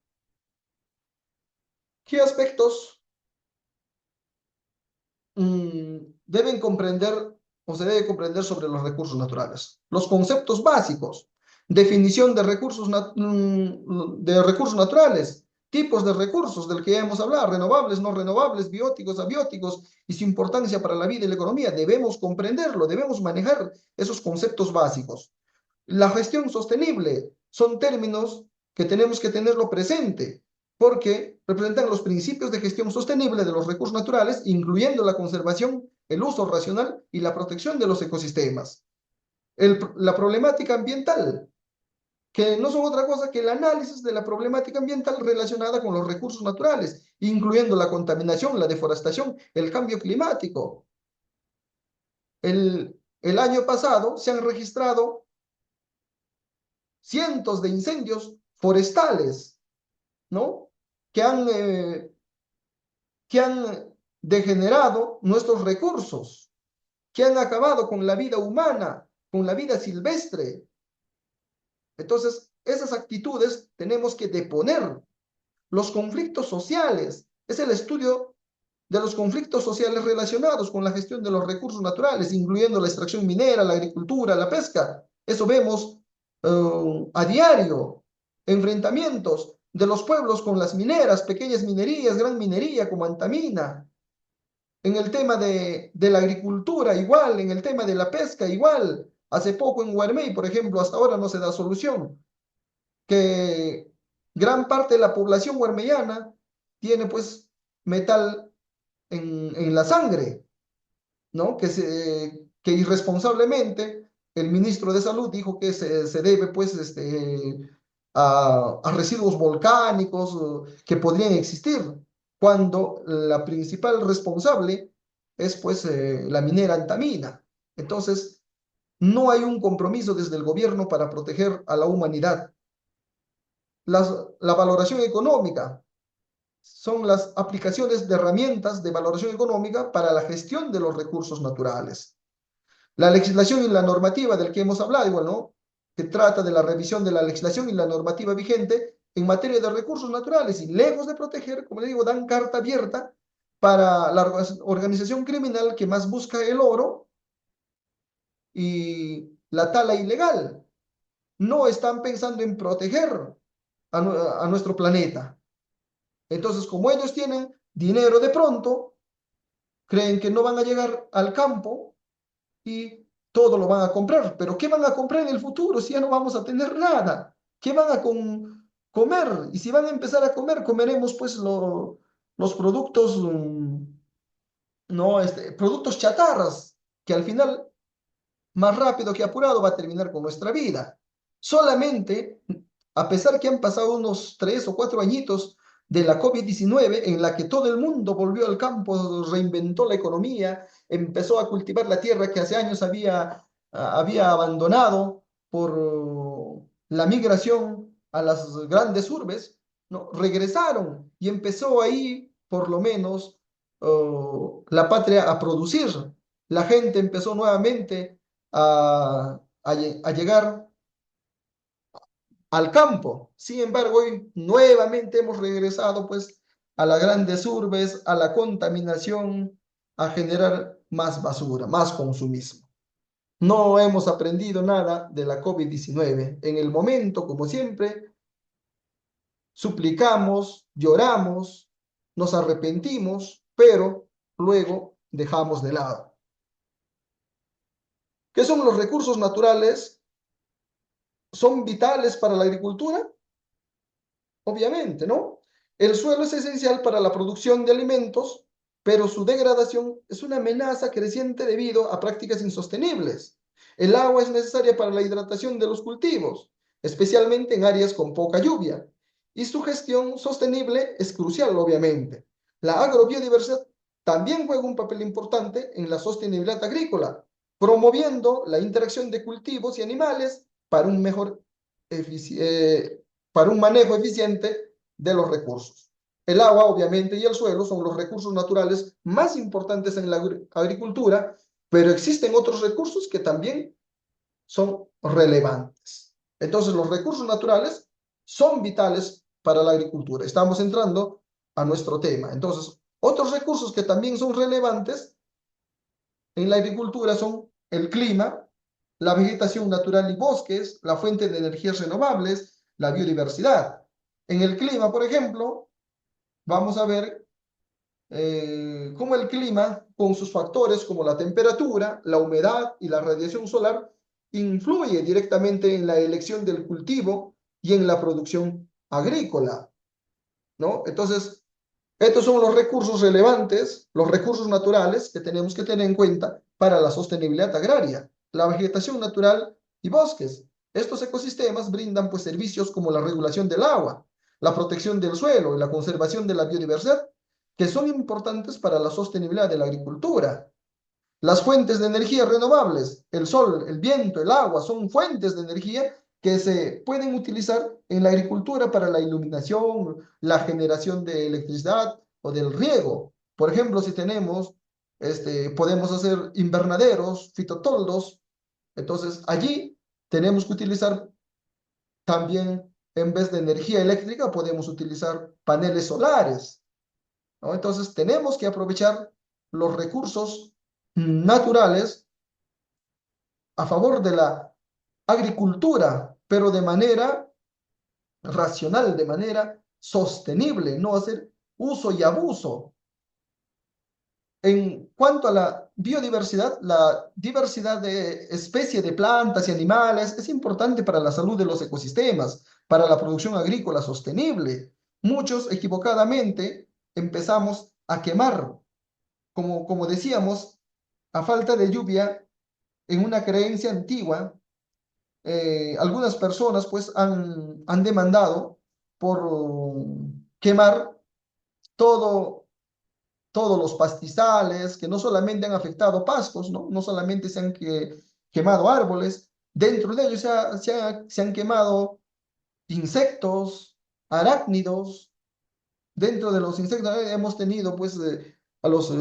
¿Qué aspectos deben comprender o se debe comprender sobre los recursos naturales? Los conceptos básicos, definición de recursos naturales, tipos de recursos del que ya hemos hablado, renovables, no renovables, bióticos, abióticos, y su importancia para la vida y la economía. Debemos comprenderlo, debemos manejar esos conceptos básicos. La gestión sostenible son términos que tenemos que tenerlo presente porque representan los principios de gestión sostenible de los recursos naturales, incluyendo la conservación, el uso racional y la protección de los ecosistemas. La problemática ambiental, que no son otra cosa que el análisis de la problemática ambiental relacionada con los recursos naturales, incluyendo la contaminación, la deforestación, el cambio climático. El año pasado se han registrado cientos de incendios forestales, ¿no? Que que han degenerado nuestros recursos, que han acabado con la vida humana, con la vida silvestre. Entonces, esas actitudes tenemos que deponer. Los conflictos sociales, es el estudio de los conflictos sociales relacionados con la gestión de los recursos naturales, incluyendo la extracción minera, la agricultura, la pesca. Eso vemos a diario, enfrentamientos de los pueblos con las mineras, pequeñas minerías, gran minería como Antamina. En el tema de la agricultura, igual, en el tema de la pesca, igual. Hace poco en Guarmey, por ejemplo, hasta ahora no se da solución, que gran parte de la población guarmeyana tiene pues metal en la sangre, ¿no? Que irresponsablemente el ministro de Salud dijo que se debe pues a residuos volcánicos que podrían existir, cuando la principal responsable es pues la minera Antamina. Entonces, no hay un compromiso desde el gobierno para proteger a la humanidad. La valoración económica. son las aplicaciones de herramientas de valoración económica para la gestión de los recursos naturales. La legislación y la normativa del que hemos hablado, igual, ¿no? Que trata de la revisión de la legislación y la normativa vigente en materia de recursos naturales y lejos de proteger, como le digo, dan carta abierta para la organización criminal que más busca el oro y la tala ilegal. No están pensando en proteger a nuestro planeta. Entonces, como ellos tienen dinero de pronto, creen que no van a llegar al campo y todo lo van a comprar. Pero ¿qué van a comprar en el futuro si ya no vamos a tener nada? ¿Qué van a comer? Y si van a empezar a comer, comeremos pues los productos, no, productos chatarras, que al final, más rápido que apurado, va a terminar con nuestra vida. Solamente, a pesar que han pasado unos 3 o 4 añitos de la COVID-19, en la que todo el mundo volvió al campo, reinventó la economía, empezó a cultivar la tierra que hace años había abandonado por la migración a las grandes urbes, ¿no? Regresaron y empezó ahí, por lo menos, la patria a producir. La gente empezó nuevamente a llegar al campo. Sin embargo, hoy nuevamente hemos regresado pues a las grandes urbes, a la contaminación, a generar más basura, más consumismo. No hemos aprendido nada de la COVID-19. En el momento, como siempre, suplicamos, lloramos, nos arrepentimos, pero luego dejamos de lado. ¿Qué son los recursos naturales? ¿Son vitales para la agricultura? Obviamente, ¿no? El suelo es esencial para la producción de alimentos, pero su degradación es una amenaza creciente debido a prácticas insostenibles. El agua es necesaria para la hidratación de los cultivos, especialmente en áreas con poca lluvia, y su gestión sostenible es crucial, obviamente. La agrobiodiversidad también juega un papel importante en la sostenibilidad agrícola, promoviendo la interacción de cultivos y animales para un mejor para un manejo eficiente de los recursos. El agua, obviamente, y el suelo son los recursos naturales más importantes en la agricultura, pero existen otros recursos que también son relevantes. Entonces, los recursos naturales son vitales para la agricultura. Estamos entrando a nuestro tema. Entonces, otros recursos que también son relevantes en la agricultura son el clima, la vegetación natural y bosques, la fuente de energías renovables, la biodiversidad. En el clima, por ejemplo, vamos a ver cómo el clima, con sus factores como la temperatura, la humedad y la radiación solar, influye directamente en la elección del cultivo y en la producción agrícola, ¿no? Entonces, estos son los recursos relevantes, los recursos naturales que tenemos que tener en cuenta para la sostenibilidad agraria, la vegetación natural y bosques. Estos ecosistemas brindan pues servicios como la regulación del agua, la protección del suelo y la conservación de la biodiversidad, que son importantes para la sostenibilidad de la agricultura. Las fuentes de energía renovables, el sol, el viento, el agua, son fuentes de energía que se pueden utilizar en la agricultura para la iluminación, la generación de electricidad o del riego. Por ejemplo, si tenemos, podemos hacer invernaderos, fitotoldos, entonces allí tenemos que utilizar también, en vez de energía eléctrica, podemos utilizar paneles solares, ¿no? Entonces tenemos que aprovechar los recursos naturales a favor de la agricultura, pero de manera racional, de manera sostenible, no hacer uso y abuso. En cuanto a la diversidad de especies de plantas y animales es importante para la salud de los ecosistemas, para la producción agrícola sostenible. Muchos equivocadamente empezamos a quemar, como decíamos, a falta de lluvia, en una creencia antigua, algunas personas pues han demandado por quemar todo, todos los pastizales, que no solamente han afectado pastos, ¿no? No solamente se han quemado árboles, dentro de ellos se han quemado insectos, arácnidos, dentro de los insectos hemos tenido pues a los,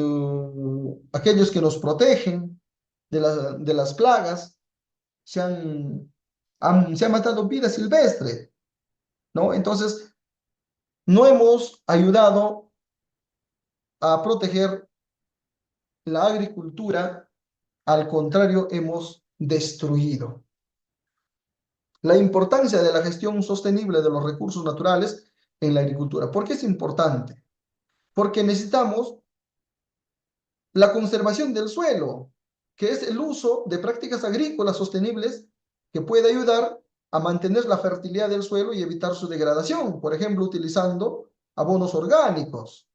aquellos que nos protegen de las plagas, se se ha matado vida silvestre, ¿no? Entonces, no hemos ayudado a proteger la agricultura, al contrario, hemos destruido. La importancia de la gestión sostenible de los recursos naturales en la agricultura. ¿Por qué es importante? Porque necesitamos la conservación del suelo, que es el uso de prácticas agrícolas sostenibles que puede ayudar a mantener la fertilidad del suelo y evitar su degradación, por ejemplo, utilizando abonos orgánicos.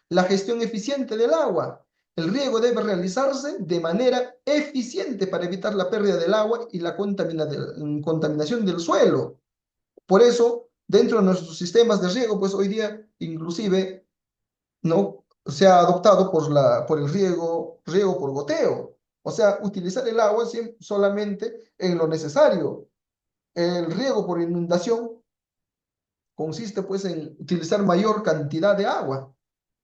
La gestión eficiente del agua. El riego debe realizarse de manera eficiente para evitar la pérdida del agua y la contaminación del suelo. Por eso, dentro de nuestros sistemas de riego, pues hoy día inclusive no se ha adoptado por el riego por goteo. O sea, utilizar el agua solamente en lo necesario. El riego por inundación consiste pues en utilizar mayor cantidad de agua.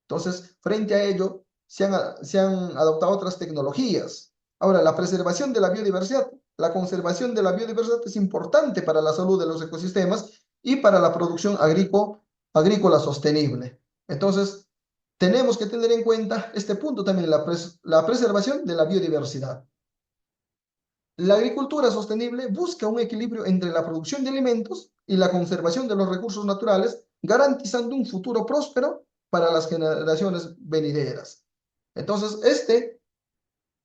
Entonces, frente a ello, se han adoptado otras tecnologías. Ahora, la preservación de la biodiversidad. La conservación de la biodiversidad es importante para la salud de los ecosistemas y para la producción agrícola sostenible. Entonces, tenemos que tener en cuenta este punto también, la preservación de la biodiversidad. La agricultura sostenible busca un equilibrio entre la producción de alimentos y la conservación de los recursos naturales, garantizando un futuro próspero para las generaciones venideras. Entonces,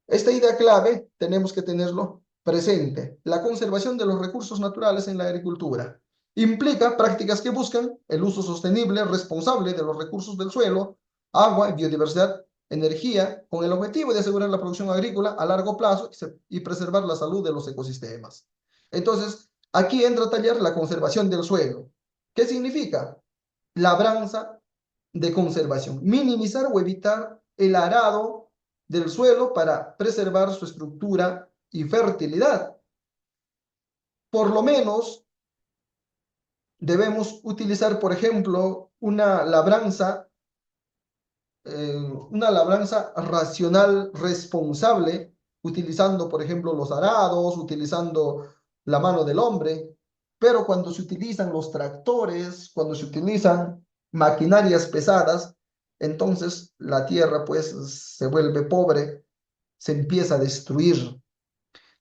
esta idea clave tenemos que tenerlo presente. La conservación de los recursos naturales en la agricultura implica prácticas que buscan el uso sostenible, responsable de los recursos del suelo, agua, biodiversidad, energía, con el objetivo de asegurar la producción agrícola a largo plazo y preservar la salud de los ecosistemas. Entonces, aquí entra a tallar la conservación del suelo. ¿Qué significa? Labranza de conservación, minimizar o evitar el arado del suelo para preservar su estructura y fertilidad. Por lo menos debemos utilizar, por ejemplo, una labranza racional, responsable, utilizando, por ejemplo, los arados, utilizando la mano del hombre, pero cuando se utilizan los tractores, cuando se utilizan maquinarias pesadas, entonces la tierra pues se vuelve pobre, se empieza a destruir.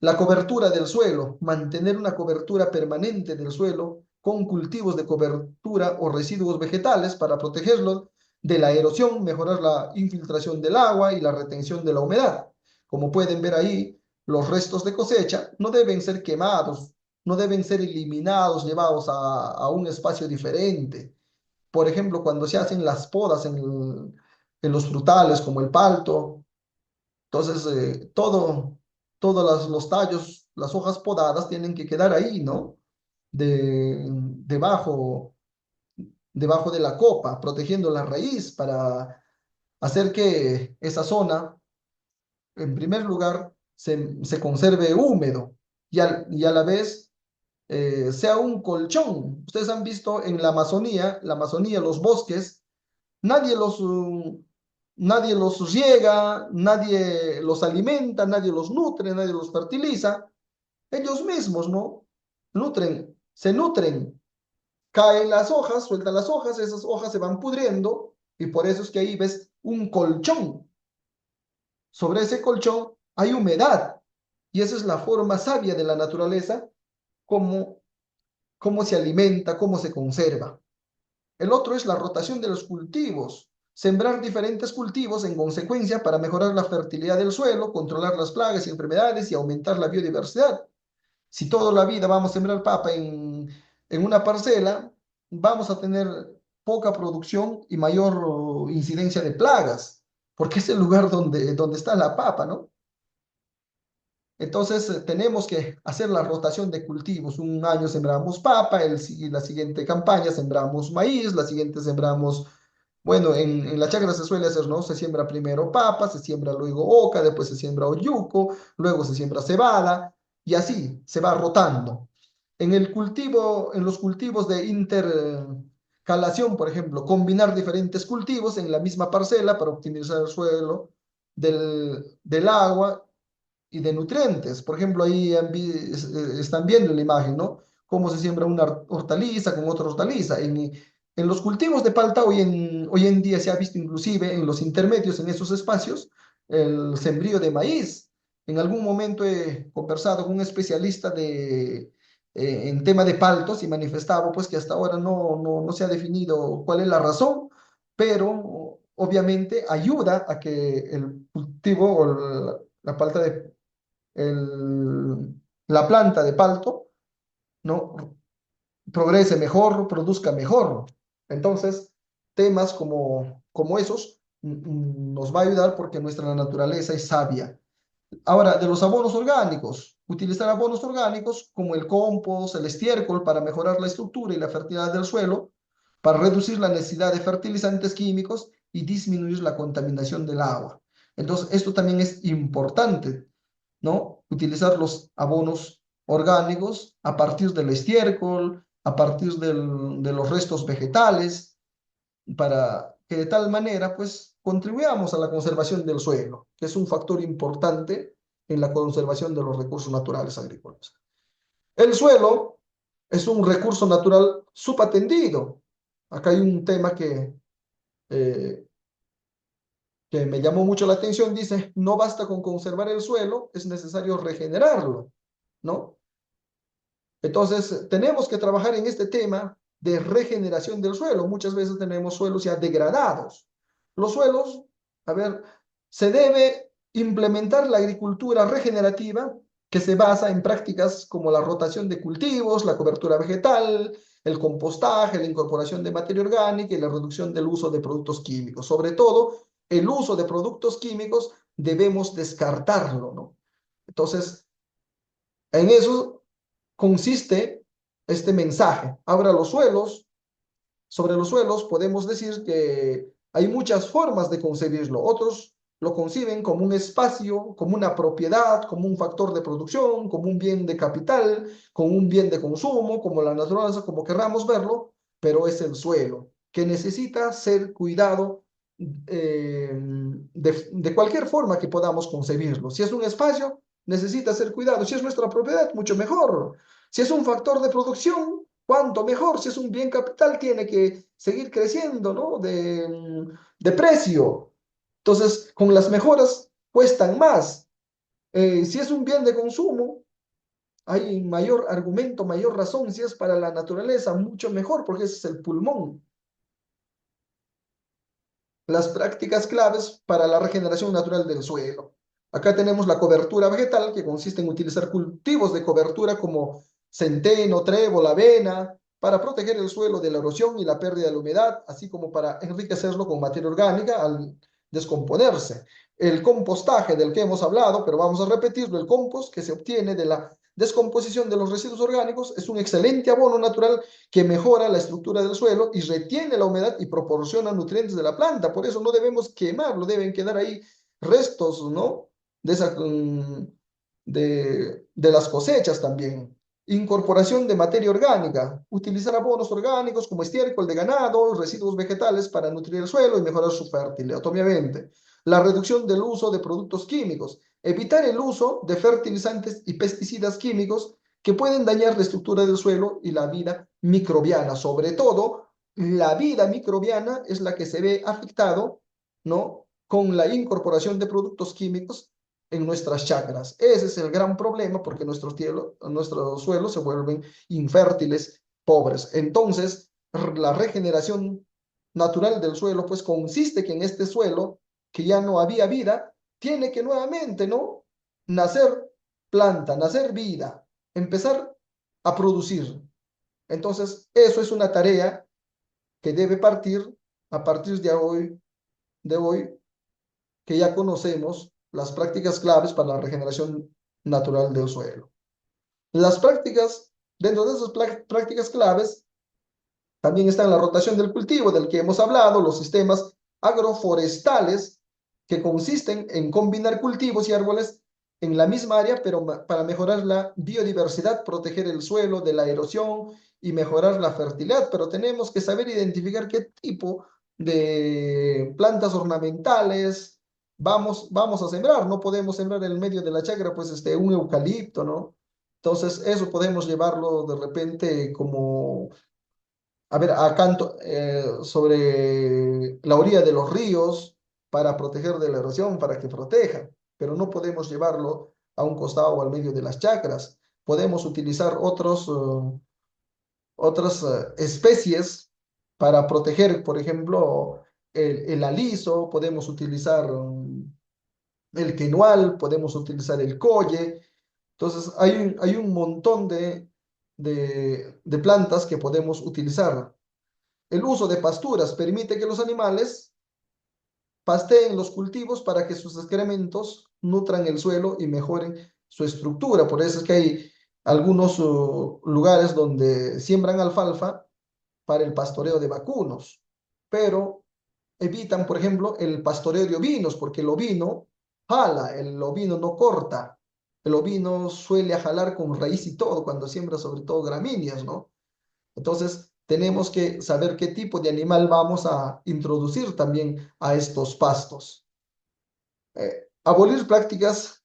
La cobertura del suelo, mantener una cobertura permanente del suelo con cultivos de cobertura o residuos vegetales para protegerlo de la erosión, mejorar la infiltración del agua y la retención de la humedad. Como pueden ver ahí, los restos de cosecha no deben ser quemados, no deben ser eliminados, llevados a un espacio diferente. Por ejemplo, cuando se hacen las podas en los frutales como el palto, entonces todos los tallos, las hojas podadas tienen que quedar ahí, ¿no? Debajo, debajo de la copa, protegiendo la raíz para hacer que esa zona, en primer lugar, se conserve húmedo y a la vez sea un colchón. Ustedes han visto en la Amazonía, los bosques, nadie nadie los riega, nadie los alimenta, nadie los nutre, nadie los fertiliza. Ellos mismos, ¿no? Se nutren. Caen las hojas, sueltan las hojas, esas hojas se van pudriendo y por eso es que ahí ves un colchón. Sobre ese colchón hay humedad y esa es la forma sabia de la naturaleza, cómo, cómo se alimenta, cómo se conserva. El otro es la rotación de los cultivos. Sembrar diferentes cultivos en consecuencia para mejorar la fertilidad del suelo, controlar las plagas y enfermedades y aumentar la biodiversidad. Si toda la vida vamos a sembrar papa en una parcela, vamos a tener poca producción y mayor incidencia de plagas, porque es el lugar donde está la papa, ¿no? Entonces tenemos que hacer la rotación de cultivos. Un año sembramos papa, la siguiente campaña sembramos maíz, la siguiente sembramos, bueno, en la chacra se suele hacer, ¿no? Se siembra primero papa, se siembra luego oca, después se siembra oyuco, luego se siembra cebada y así se va rotando. En los cultivos calación, por ejemplo, combinar diferentes cultivos en la misma parcela para optimizar el suelo, del agua y de nutrientes. Por ejemplo, ahí están viendo en la imagen, ¿no? Cómo se siembra una hortaliza con otra hortaliza. En los cultivos de palta hoy en día se ha visto inclusive en los intermedios, en esos espacios, el sembrío de maíz. En algún momento he conversado con un especialista en tema de paltos y manifestaba pues que hasta ahora no se ha definido cuál es la razón, pero obviamente ayuda a que el cultivo o la palta la planta de palto, ¿no? Progrese mejor, produzca mejor. Entonces, temas como esos nos va a ayudar porque nuestra naturaleza es sabia. Ahora, de los abonos orgánicos, utilizar abonos orgánicos como el compost, el estiércol para mejorar la estructura y la fertilidad del suelo, para reducir la necesidad de fertilizantes químicos y disminuir la contaminación del agua. Entonces, esto también es importante, ¿no? Utilizar los abonos orgánicos a partir del estiércol, a partir de los restos vegetales, para que de tal manera, pues, contribuyamos a la conservación del suelo, que es un factor importante en la conservación de los recursos naturales agrícolas. El suelo es un recurso natural subatendido. Acá hay un tema eh, que me llamó mucho la atención, dice, no basta con conservar el suelo, es necesario regenerarlo, ¿no? Entonces, tenemos que trabajar en este tema de regeneración del suelo. Muchas veces tenemos suelos ya degradados. Los suelos, a ver, se debe implementar la agricultura regenerativa que se basa en prácticas como la rotación de cultivos, la cobertura vegetal, el compostaje, la incorporación de materia orgánica y la reducción del uso de productos químicos. Sobre todo, el uso de productos químicos debemos descartarlo, ¿no? Entonces, en eso consiste este mensaje. Ahora, sobre los suelos podemos decir que hay muchas formas de concebirlo. Otros lo conciben como un espacio, como una propiedad, como un factor de producción, como un bien de capital, como un bien de consumo, como la naturaleza, como querramos verlo, pero es el suelo, que necesita ser cuidado de cualquier forma que podamos concebirlo. Si es un espacio, necesita ser cuidado. Si es nuestra propiedad, mucho mejor. Si es un factor de producción, cuánto mejor. Si es un bien capital, tiene que seguir creciendo, ¿no? De precio. Entonces, con las mejoras cuestan más. Si es un bien de consumo, hay mayor argumento, mayor razón. Si es para la naturaleza, mucho mejor, porque ese es el pulmón. Las prácticas claves para la regeneración natural del suelo. Acá tenemos la cobertura vegetal, que consiste en utilizar cultivos de cobertura como centeno, trébol, avena, para proteger el suelo de la erosión y la pérdida de la humedad, así como para enriquecerlo con materia orgánica al descomponerse. El compostaje del que hemos hablado, pero vamos a repetirlo, el compost que se obtiene de la descomposición de los residuos orgánicos es un excelente abono natural que mejora la estructura del suelo y retiene la humedad y proporciona nutrientes de la planta. Por eso no debemos quemarlo, deben quedar ahí restos, ¿no? De, esa, de las cosechas también. Incorporación de materia orgánica. Utilizar abonos orgánicos como estiércol de ganado, residuos vegetales para nutrir el suelo y mejorar su fertilidad, obviamente. La reducción del uso de productos químicos. Evitar el uso de fertilizantes y pesticidas químicos que pueden dañar la estructura del suelo y la vida microbiana. Sobre todo, la vida microbiana es la que se ve afectado, ¿no? Con la incorporación de productos químicos en nuestras chacras. Ese es el gran problema porque nuestros suelos se vuelven infértiles, pobres. Entonces, la regeneración natural del suelo, pues consiste que en este suelo, que ya no había vida, tiene que nuevamente, ¿no? Nacer planta, nacer vida, empezar a producir. Entonces, eso es una tarea que debe partir a partir de hoy que ya conocemos las prácticas claves para la regeneración natural del suelo. Las prácticas, dentro de esas prácticas claves, también están la rotación del cultivo, del que hemos hablado, los sistemas agroforestales, que consisten en combinar cultivos y árboles en la misma área, pero para mejorar la biodiversidad, proteger el suelo de la erosión y mejorar la fertilidad. Pero tenemos que saber identificar qué tipo de plantas ornamentales vamos a sembrar. No podemos sembrar en el medio de la chacra, pues un eucalipto, ¿no? Entonces, eso podemos llevarlo de repente como, a ver, sobre la orilla de los ríos para proteger de la erosión, para que protejan, pero no podemos llevarlo a un costado o al medio de las chacras. Podemos utilizar otras especies para proteger, por ejemplo, el aliso, podemos utilizar el quenual, podemos utilizar el colle. Entonces, hay un montón de plantas que podemos utilizar. El uso de pasturas permite que los animales pasteen los cultivos para que sus excrementos nutran el suelo y mejoren su estructura. Por eso es que hay algunos lugares donde siembran alfalfa para el pastoreo de vacunos, pero evitan, por ejemplo, el pastoreo de ovinos, porque el ovino jala, el ovino no corta. El ovino suele jalar con raíz y todo cuando siembra sobre todo gramíneas, ¿no? Entonces, tenemos que saber qué tipo de animal vamos a introducir también a estos pastos. Abolir prácticas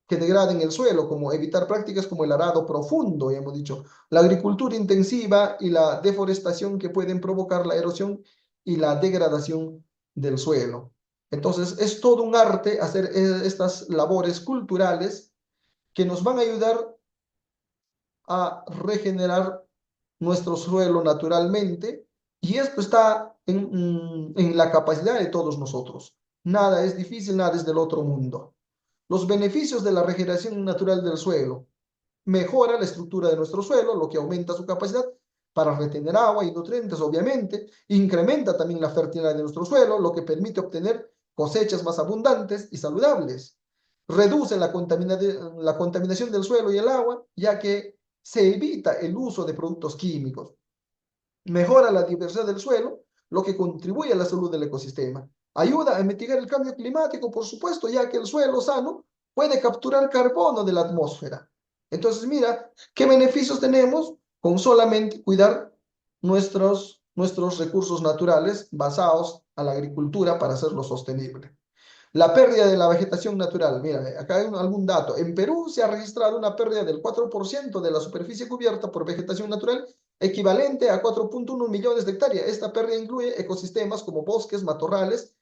que degraden el suelo, como evitar prácticas como el arado profundo, ya hemos dicho, la agricultura intensiva y la deforestación que pueden provocar la erosión y la degradación del suelo. Entonces, es todo un arte hacer estas labores culturales que nos van a ayudar a regenerar nuestro suelo naturalmente, y esto está en la capacidad de todos nosotros. Nada es difícil, nada es del otro mundo. Los beneficios de la regeneración natural del suelo: mejora la estructura de nuestro suelo, lo que aumenta su capacidad para retener agua y nutrientes, obviamente. Incrementa también la fertilidad de nuestro suelo, lo que permite obtener cosechas más abundantes y saludables. Reduce la contaminación del suelo y el agua, ya que se evita el uso de productos químicos. Mejora la diversidad del suelo, lo que contribuye a la salud del ecosistema. Ayuda a mitigar el cambio climático, por supuesto, ya que el suelo sano puede capturar carbono de la atmósfera. Entonces, mira, ¿qué beneficios tenemos con solamente cuidar nuestros recursos naturales basados a la agricultura para hacerlo sostenible? La pérdida de la vegetación natural. Mira, acá hay algún dato. En Perú se ha registrado una pérdida del 4% de la superficie cubierta por vegetación natural, equivalente a 4,1 millones de hectáreas. Esta pérdida incluye ecosistemas como bosques, matorrales,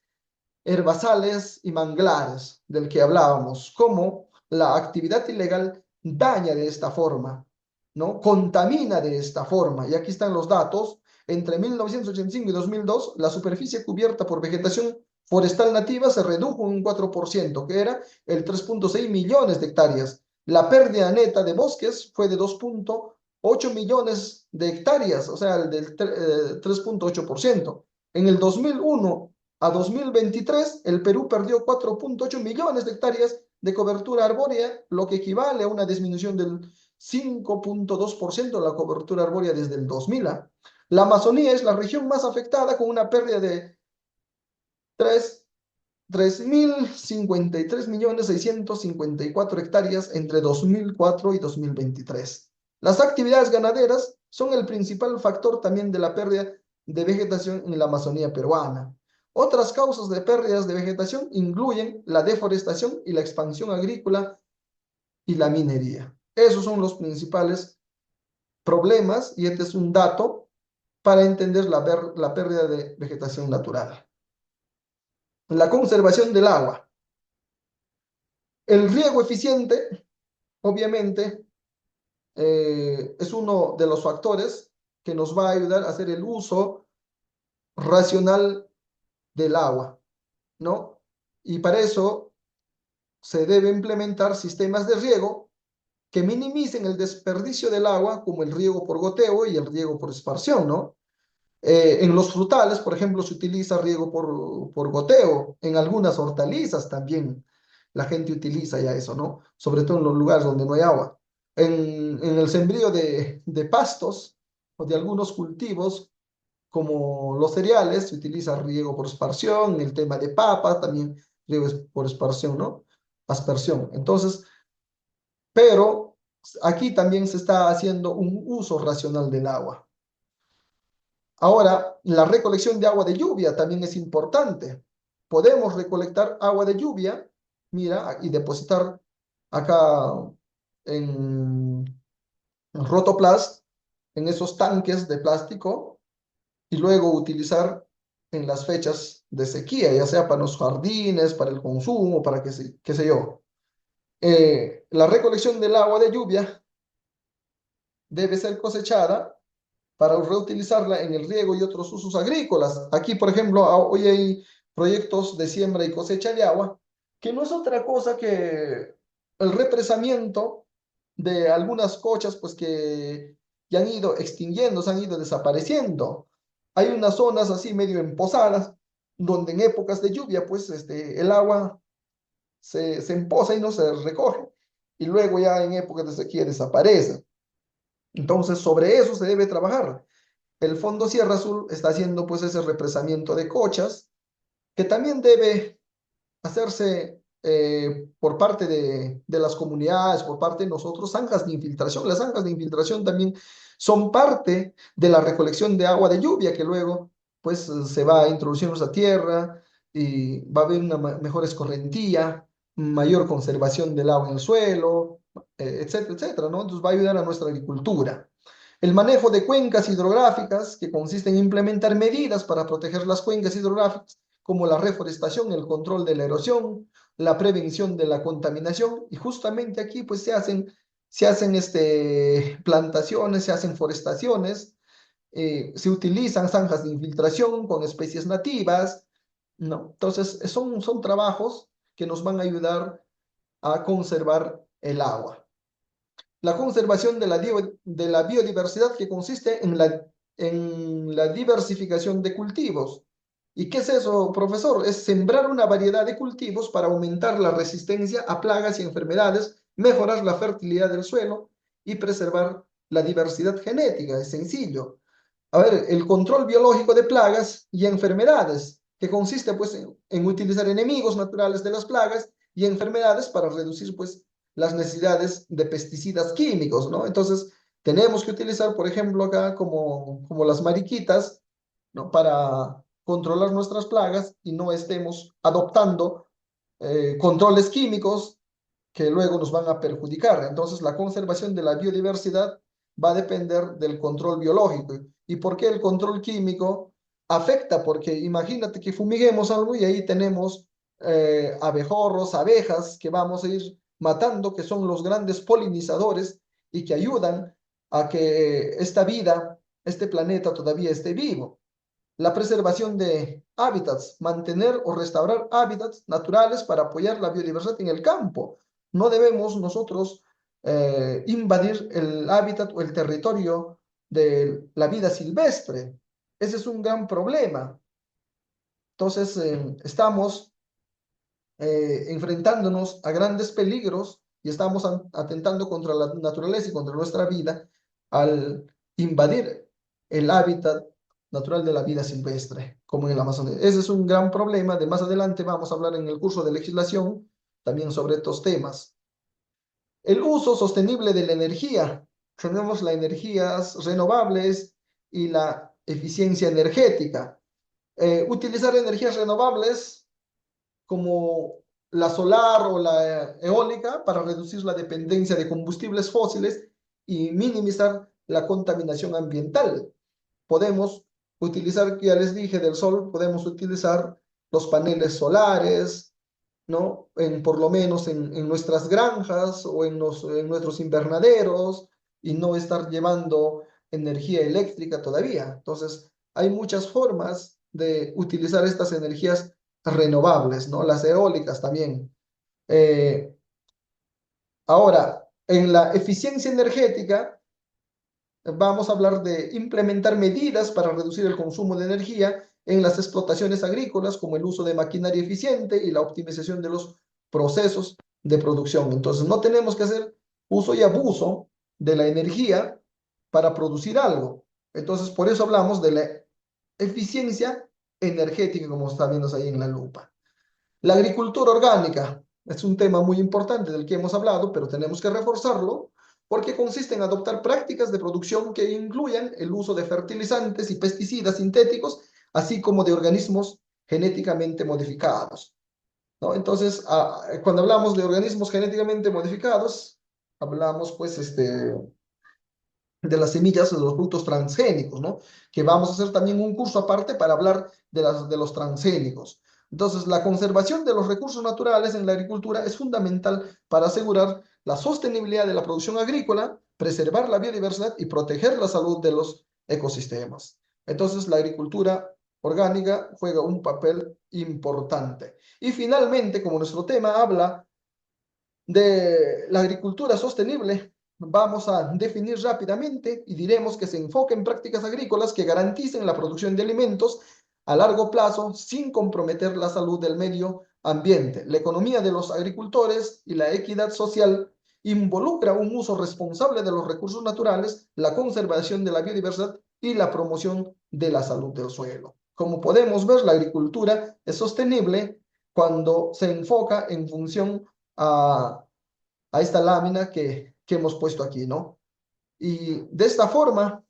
herbazales y manglares, del que hablábamos, como la actividad ilegal daña de esta forma, ¿no? Contamina de esta forma. Y aquí están los datos. Entre 1985 y 2002, la superficie cubierta por vegetación forestal nativa se redujo un 4%, que era el 3,6 millones de hectáreas. La pérdida neta de bosques fue de 2,8 millones de hectáreas, o sea, el del 3,8%. En el 2001 a 2023, el Perú perdió 4,8 millones de hectáreas de cobertura arbórea, lo que equivale a una disminución del 5,2% de la cobertura arbórea desde el 2000. La Amazonía es la región más afectada, con una pérdida de 3.053.654 hectáreas entre 2004 y 2023. Las actividades ganaderas son el principal factor también de la pérdida de vegetación en la Amazonía peruana. Otras causas de pérdidas de vegetación incluyen la deforestación y la expansión agrícola y la minería. Esos son los principales problemas, y este es un dato para entender la pérdida de vegetación natural. La conservación del agua. El riego eficiente, obviamente, es uno de los factores que nos va a ayudar a hacer el uso racional del agua, ¿no? Y para eso se debe implementar sistemas de riego que minimicen el desperdicio del agua, como el riego por goteo y el riego por esparción, ¿no? En los frutales, por ejemplo, se utiliza riego por goteo. En algunas hortalizas también la gente utiliza ya eso, ¿no? Sobre todo en los lugares donde no hay agua. En el sembrío de pastos o de algunos cultivos, como los cereales, se utiliza riego por aspersión. En el tema de papas también riego por aspersión, ¿no? Aspersión. Entonces, pero aquí también se está haciendo un uso racional del agua. Ahora, la recolección de agua de lluvia también es importante. Podemos recolectar agua de lluvia, mira, y depositar acá en Rotoplas, en esos tanques de plástico, y luego utilizar en las fechas de sequía, ya sea para los jardines, para el consumo, para qué sé yo. La recolección del agua de lluvia debe ser cosechada para reutilizarla en el riego y otros usos agrícolas. Aquí, por ejemplo, hoy hay proyectos de siembra y cosecha de agua, que no es otra cosa que el represamiento de algunas cochas, pues que ya han ido extinguiendo, se han ido desapareciendo. Hay unas zonas así medio empozadas, donde en épocas de lluvia, pues el agua se empoza y no se recoge, y luego ya en épocas de sequía desaparece. Entonces, sobre eso se debe trabajar. El Fondo Sierra Azul está haciendo pues ese represamiento de cochas, que también debe hacerse por parte de las comunidades, por parte de nosotros, zanjas de infiltración. Las zanjas de infiltración también son parte de la recolección de agua de lluvia, que luego pues se va a introducir en nuestra tierra y va a haber una mejor escorrentía, mayor conservación del agua en el suelo, etcétera, etcétera, ¿no? Entonces va a ayudar a nuestra agricultura. El manejo de cuencas hidrográficas, que consiste en implementar medidas para proteger las cuencas hidrográficas, como la reforestación, el control de la erosión, la prevención de la contaminación, y justamente aquí pues se hacen plantaciones, se hacen forestaciones, se utilizan zanjas de infiltración con especies nativas, ¿no? Entonces son trabajos que nos van a ayudar a conservar el agua. La conservación de la biodiversidad, que consiste en la diversificación de cultivos. ¿Y qué es eso, profesor? Es sembrar una variedad de cultivos para aumentar la resistencia a plagas y enfermedades, mejorar la fertilidad del suelo y preservar la diversidad genética. Es sencillo. A ver, el control biológico de plagas y enfermedades, que consiste pues en utilizar enemigos naturales de las plagas y enfermedades para reducir pues las necesidades de pesticidas químicos, ¿no? Entonces, tenemos que utilizar, por ejemplo, acá como las mariquitas, ¿no? Para controlar nuestras plagas y no estemos adoptando controles químicos que luego nos van a perjudicar. Entonces, la conservación de la biodiversidad va a depender del control biológico. ¿Y por qué el control químico afecta? Porque imagínate que fumiguemos algo y ahí tenemos abejorros, abejas que vamos a ir matando, que son los grandes polinizadores y que ayudan a que esta vida, este planeta todavía esté vivo. La preservación de hábitats, mantener o restaurar hábitats naturales para apoyar la biodiversidad en el campo. No debemos nosotros invadir el hábitat o el territorio de la vida silvestre. Ese es un gran problema. Entonces, estamos enfrentándonos a grandes peligros y estamos atentando contra la naturaleza y contra nuestra vida al invadir el hábitat natural de la vida silvestre, como en el Amazonas. Ese es un gran problema. De más adelante vamos a hablar en el curso de legislación también sobre estos temas. El uso sostenible de la energía. Tenemos las energías renovables y la eficiencia energética. Utilizar energías renovables como la solar o la eólica para reducir la dependencia de combustibles fósiles y minimizar la contaminación ambiental. Podemos utilizar, ya les dije, del sol, podemos utilizar los paneles solares, ¿no? Por lo menos en nuestras granjas o en nuestros invernaderos y no estar llevando energía eléctrica todavía. Entonces, hay muchas formas de utilizar estas energías renovables, ¿no? Las eólicas también. Eh, Ahora, en la eficiencia energética, vamos a hablar de implementar medidas para reducir el consumo de energía en las explotaciones agrícolas, como el uso de maquinaria eficiente y la optimización de los procesos de producción. Entonces, no tenemos que hacer uso y abuso de la energía para producir algo. Entonces, por eso hablamos de la eficiencia energética, como está viendo ahí en la lupa. La agricultura orgánica. es un tema muy importante del que hemos hablado, pero tenemos que reforzarlo porque consiste en adoptar prácticas de producción que incluyan el uso de fertilizantes y pesticidas sintéticos, así como de organismos genéticamente modificados, ¿no? Entonces, cuando hablamos de organismos genéticamente modificados, hablamos pues de las semillas de los frutos transgénicos, ¿no? Que vamos a hacer también un curso aparte para hablar de los transgénicos. Entonces, la conservación de los recursos naturales en la agricultura es fundamental para asegurar la sostenibilidad de la producción agrícola, preservar la biodiversidad y proteger la salud de los ecosistemas. Entonces, la agricultura orgánica juega un papel importante. Y finalmente, como nuestro tema habla de la agricultura sostenible, vamos a definir rápidamente y diremos que se enfoque en prácticas agrícolas que garanticen la producción de alimentos a largo plazo sin comprometer la salud del medio ambiente. La economía de los agricultores y la equidad social involucra un uso responsable de los recursos naturales, la conservación de la biodiversidad y la promoción de la salud del suelo. Como podemos ver, la agricultura es sostenible cuando se enfoca en función a esta lámina que hemos puesto aquí, ¿no? Y de esta forma